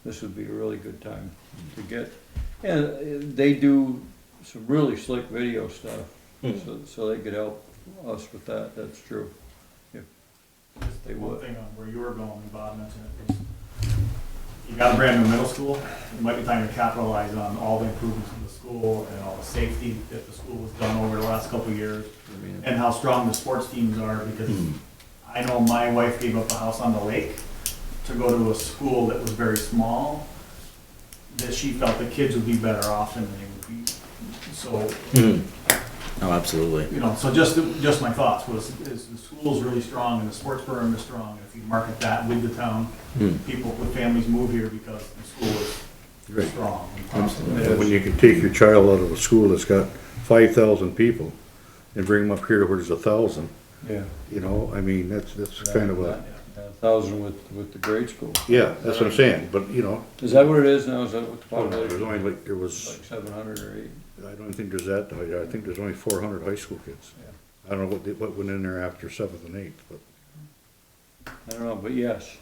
this would be a really good time to get. And they do some really slick video stuff, so they could help us with that, that's true. If they
One
would.
thing on where you were going, Bob mentioned it, is you got a brand new middle school, it might be time to capitalize on all the improvements in the school and all the safety that the school has done over the last couple of years, and how strong the sports teams are, because I know my wife gave up a house on the lake to go to a school that was very small, that she felt the kids would be better off than they would be. So,
Oh, absolutely.
so just my thoughts is the school's really strong and the sports program is strong, and if you market that with the town, people with families move here because the school is strong.
When you can take your child out of a school that's got 5,000 people and bring them up here where there's 1,000,
Yeah.
You know, I mean, that's kind of a,
1,000 with the grade school.
yeah, that's what I'm saying, but, you know,
Is that what it is now? Is that what the
oh, no, there's
population?
only like, there was,
Like 700 or 8?
I don't think there's that, I think there's only 400 high school kids. I don't know what went in there after seventh and eighth, but.
I don't know, but yes.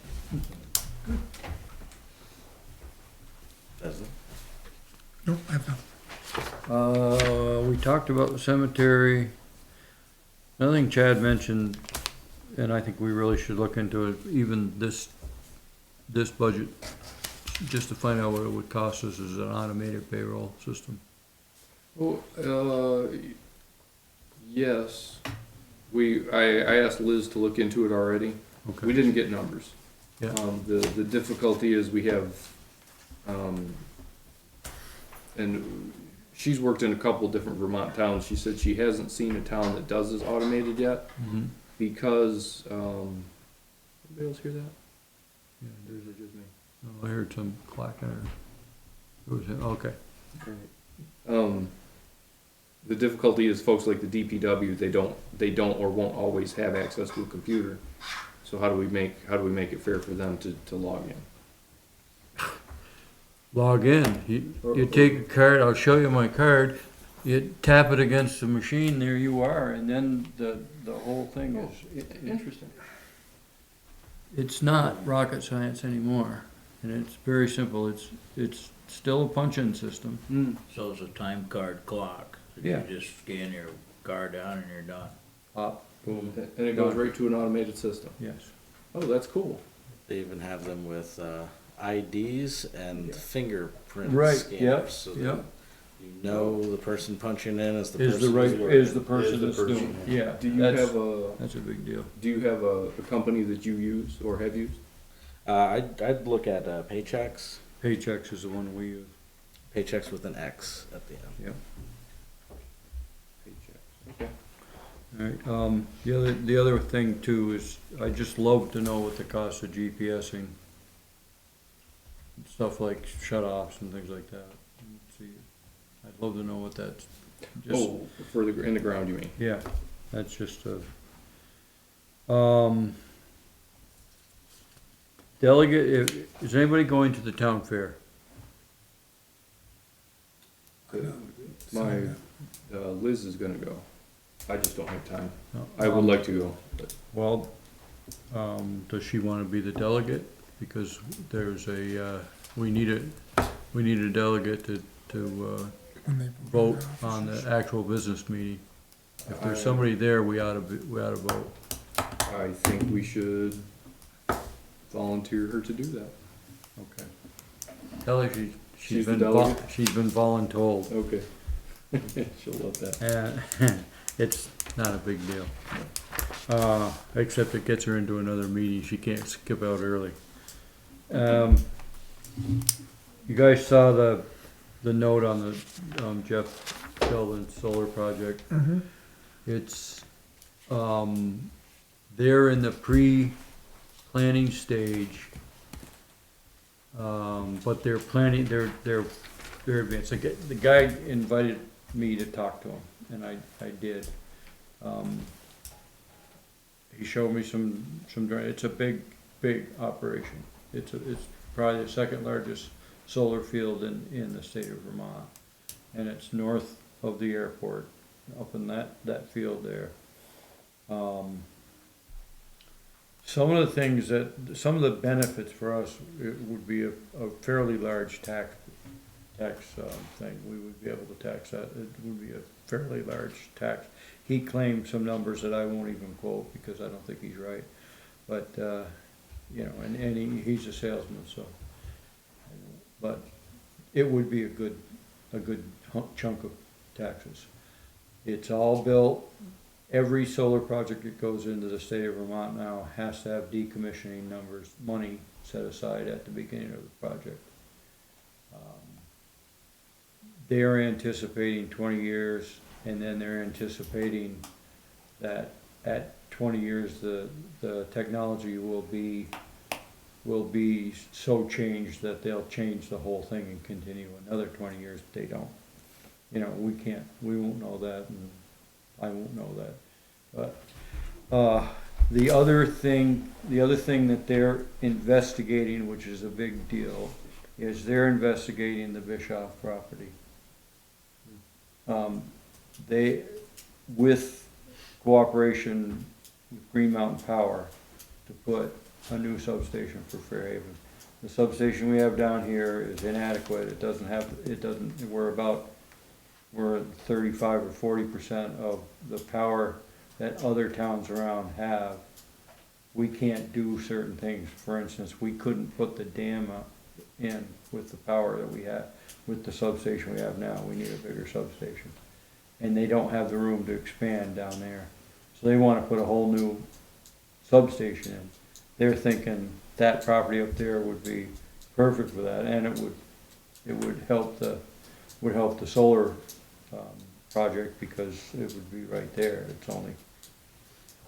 Does it?
Nope, I have not.
We talked about the cemetery. Another thing Chad mentioned, and I think we really should look into it, even this budget, just to find out what it would cost us is an automated payroll system.
Well, yes. I asked Liz to look into it already. We didn't get numbers.
Yeah.
The difficulty is we have, and she's worked in a couple different Vermont towns. She said she hasn't seen a town that does this automated yet because, anybody else hear that?
Yeah,
Or is it just me?
I heard some clacking or, it was, okay.
The difficulty is folks like the DPW, they don't or won't always have access to a computer. So how do we make it fair for them to log in?
Log in, you take a card, I'll show you my card, you tap it against the machine, there you are, and then the whole thing is.
Interesting.
It's not rocket science anymore, and it's very simple, it's still a punch-in system.
So it's a time card clock.
Yeah.
You just scan your card down and you're done.
Pop, boom,
And it goes right to an automated system.
yes.
Oh, that's cool.
They even have them with IDs and fingerprint
Right,
scanners.
yep,
So
yep.
that you know the person punching in is the
Is
person
the right,
who's working.
is the person
Is the
that's
person,
doing, yeah,
Do you
that's,
have a
that's a big deal.
company that you use or have used?
I'd look at Paychex.
Paychex is the one we use,
Paychex with an X at the end.
yeah.
Okay.
Alright, the other thing too is, I just love to know what the cost of GPSing. Stuff like shut-offs and things like that. See, I'd love to know what that's, just,
Oh, in the ground, you mean?
yeah, that's just a, is anybody going to the town fair?
My, Liz is gonna go. I just don't have time.
No,
I would like to go, but
Well, does she wanna be the delegate? Because there's we need a delegate to
When they
vote on the actual business meeting. If there's somebody there, we ought to vote.
I think we should volunteer her to do that.
Okay. Tell her
She's the delegate?
she's been voluntold,
Okay. She'll love that.
and it's not a big deal. Except it gets her into another meeting, she can't skip out early. You guys saw the note on the, Jeff Sheldon's solar project. It's, they're in the pre-planning stage. But they're planning, they're advanced. The guy invited me to talk to him, and I did. He showed me some, it's a big operation. It's probably the second largest solar field in the state of Vermont. And it's north of the airport, up in that field there. Some of the benefits for us, it would be a fairly large tax thing. We would be able to tax that. It would be a fairly large tax. He claimed some numbers that I won't even quote because I don't think he's right. But, and he's a salesman, so. But it would be a good chunk of taxes. It's all built. Every solar project that goes into the state of Vermont now has to have decommissioning money set aside at the beginning of the project. They are anticipating 20 years, and then they're anticipating that at 20 years, the technology will be so changed that they'll change the whole thing and continue another 20 years. They don't. We won't know that, and I won't know that. But The other thing that they're investigating, which is a big deal, is they're investigating the Bischoff property. They, with cooperation with Green Mountain Power, to put a new substation for Fairhaven. The substation we have down here is inadequate. We're 35 or 40% of the power that other towns around have. We can't do certain things. For instance, we couldn't put the dam up in with the power that we have, with the substation we have now. We need a bigger substation. And they don't have the room to expand down there. So they wanna put a whole new substation in. They're thinking that property up there would be perfect for that, and it would help the solar, project, because it would be right there. It's only a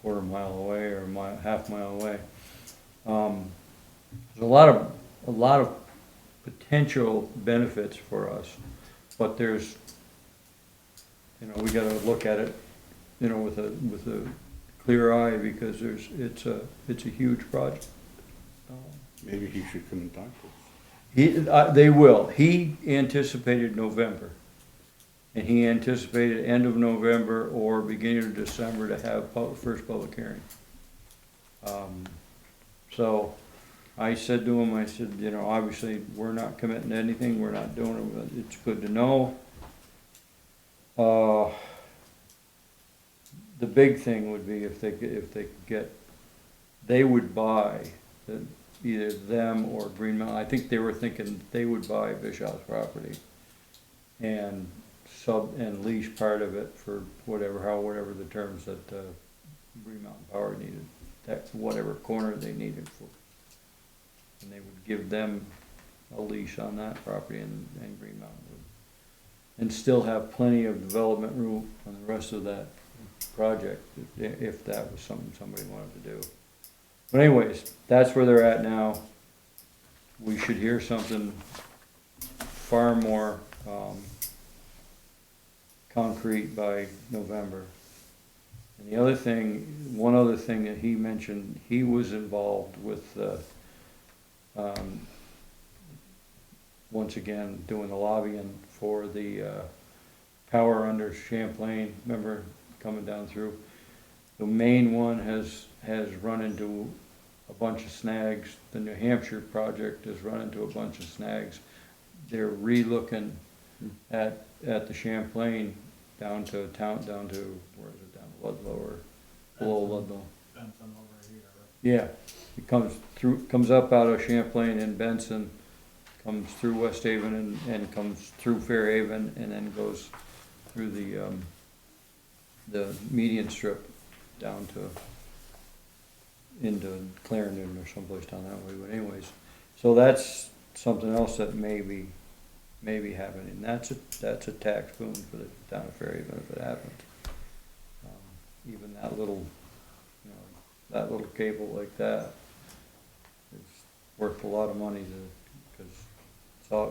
quarter mile away or half mile away. There's a lot of potential benefits for us, but there's, we gotta look at it, with a clear eye, because it's a huge project.
Maybe he should come and talk to us.
They will. He anticipated November. And he anticipated end of November or beginning of December to have first public hearing. So I said to him, obviously, we're not committing to anything, we're not doing it, but it's good to know. The big thing would be if they could get, they would buy, either them or Green Mountain. I think they were thinking they would buy Bischoff's property and lease part of it for whatever the terms that Green Mountain Power needed, that's whatever corner they needed for. And they would give them a lease on that property, and Green Mountain would, and still have plenty of development room on the rest of that project, if that was something somebody wanted to do. But anyways, that's where they're at now. We should hear something far more concrete by November. And one other thing that he mentioned, he was involved with once again doing the lobbying for the power under Champlain. Remember coming down through? The main one has run into a bunch of snags. The New Hampshire project has run into a bunch of snags. They're re-looking at the Champlain down to, where is it, down to Ludlow or below Ludlow?
Benson over here, right?
Yeah, it comes up out of Champlain and Benson, comes through West Haven and comes through Fairhaven, and then goes through the median strip down to, into Clarendon or someplace down that way. But anyways, so that's something else that may be happening. That's a tax boon for the town of Fairhaven if it happens. Even that little cable like that is worth a lot of money because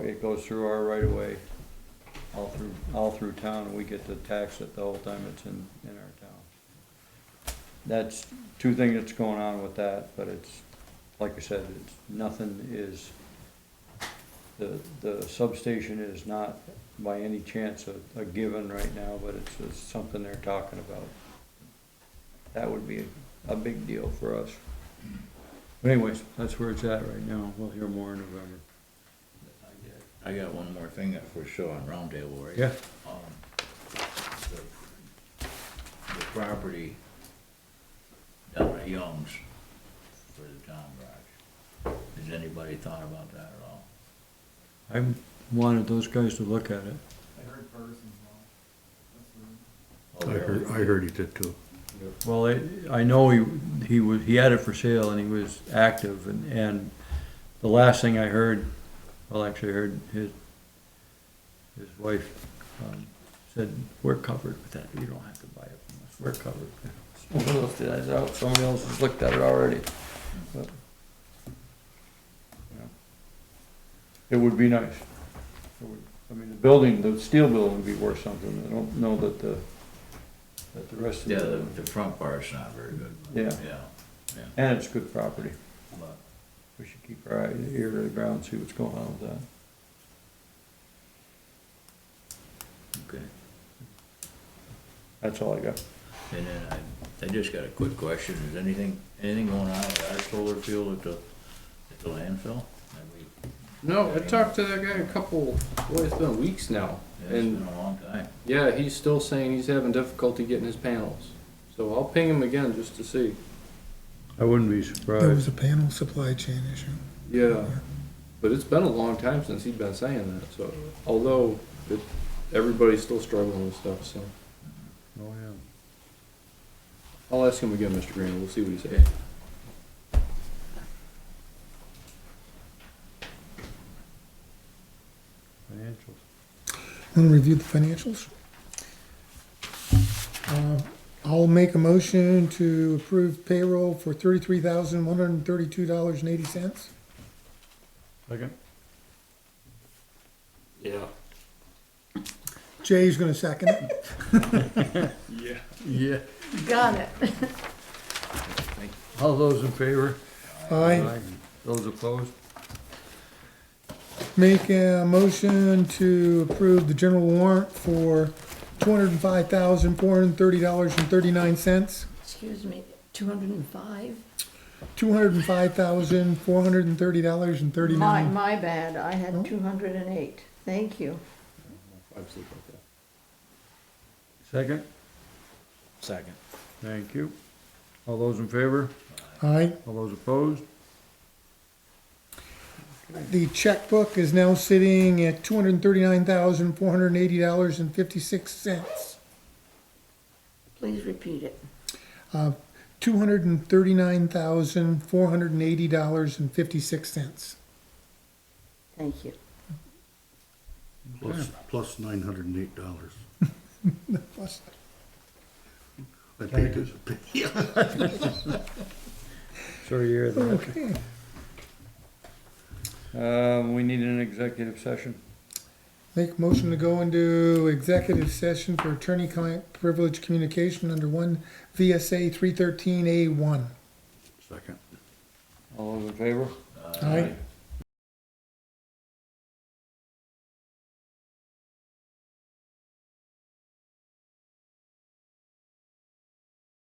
it goes through our right of way, all through town, and we get to tax it the whole time it's in our town. That's two things that's going on with that, but it's, like I said, nothing is, the substation is not by any chance a given right now, but it's something they're talking about. That would be a big deal for us. But anyways, that's where it's at right now. We'll hear more in November.
I got one more thing that for sure on Roundtable, right?
Yeah.
The property down at Young's for the town garage. Has anybody thought about that at all?
I wanted those guys to look at it.
I heard Ferguson's one.
I heard he did too.
Well, I know he had it for sale and he was active, and the last thing I heard, well, actually I heard his wife said, "We're covered with that. You don't have to buy it from us. We're covered." Somebody else did that out. Somebody else has looked at it already. But, it would be nice. The steel building would be worth something. I don't know that but the rest of
Yeah,
it,
the front part's not very good.
yeah,
Yeah,
and it's good property.
but
We should keep our ear to the ground and see what's going on with that.
okay.
That's all I got.
And then I just got a quick question. Is anything going on with our solar field at the landfill? Have we-
No, I talked to that guy a couple, boy, it's been weeks now.
Yeah, it's
And
been a long time.
yeah, he's still saying he's having difficulty getting his panels. So I'll ping him again just to see.
I wouldn't be
There was
surprised.
a panel supply chain issue.
Yeah, but it's been a long time since he's been saying that, so, although everybody's still struggling with stuff, so.
Oh, yeah.
I'll ask him again, Mr. Green, we'll see what he says.
Okay.
Financials.
Want to review the financials? I'll make a motion to approve payroll for $33,132.80.
Second?
Yeah.
Jay's gonna second it.
Yeah.
Got it.
All those in favor?
Aye.
Those opposed?
Make a motion to approve the general warrant for $205,430.39.
Excuse me, 205?
$205,430.39.
My bad, I had 208. Thank you.
I've sleep like that.
Second?
Second.
Thank you. All those in favor?
Aye.
All those opposed?
The checkbook is now sitting at $239,480.56.
Please repeat it.
$239,480.56.
Thank you.
Plus $908.
Plus-
I paid this.
Sorry to hear that.
Okay.
We need an executive session.
Make a motion to go into executive session for attorney-client privilege communication under 1 VSA 313A1.
Second.
All those in favor?
Aye.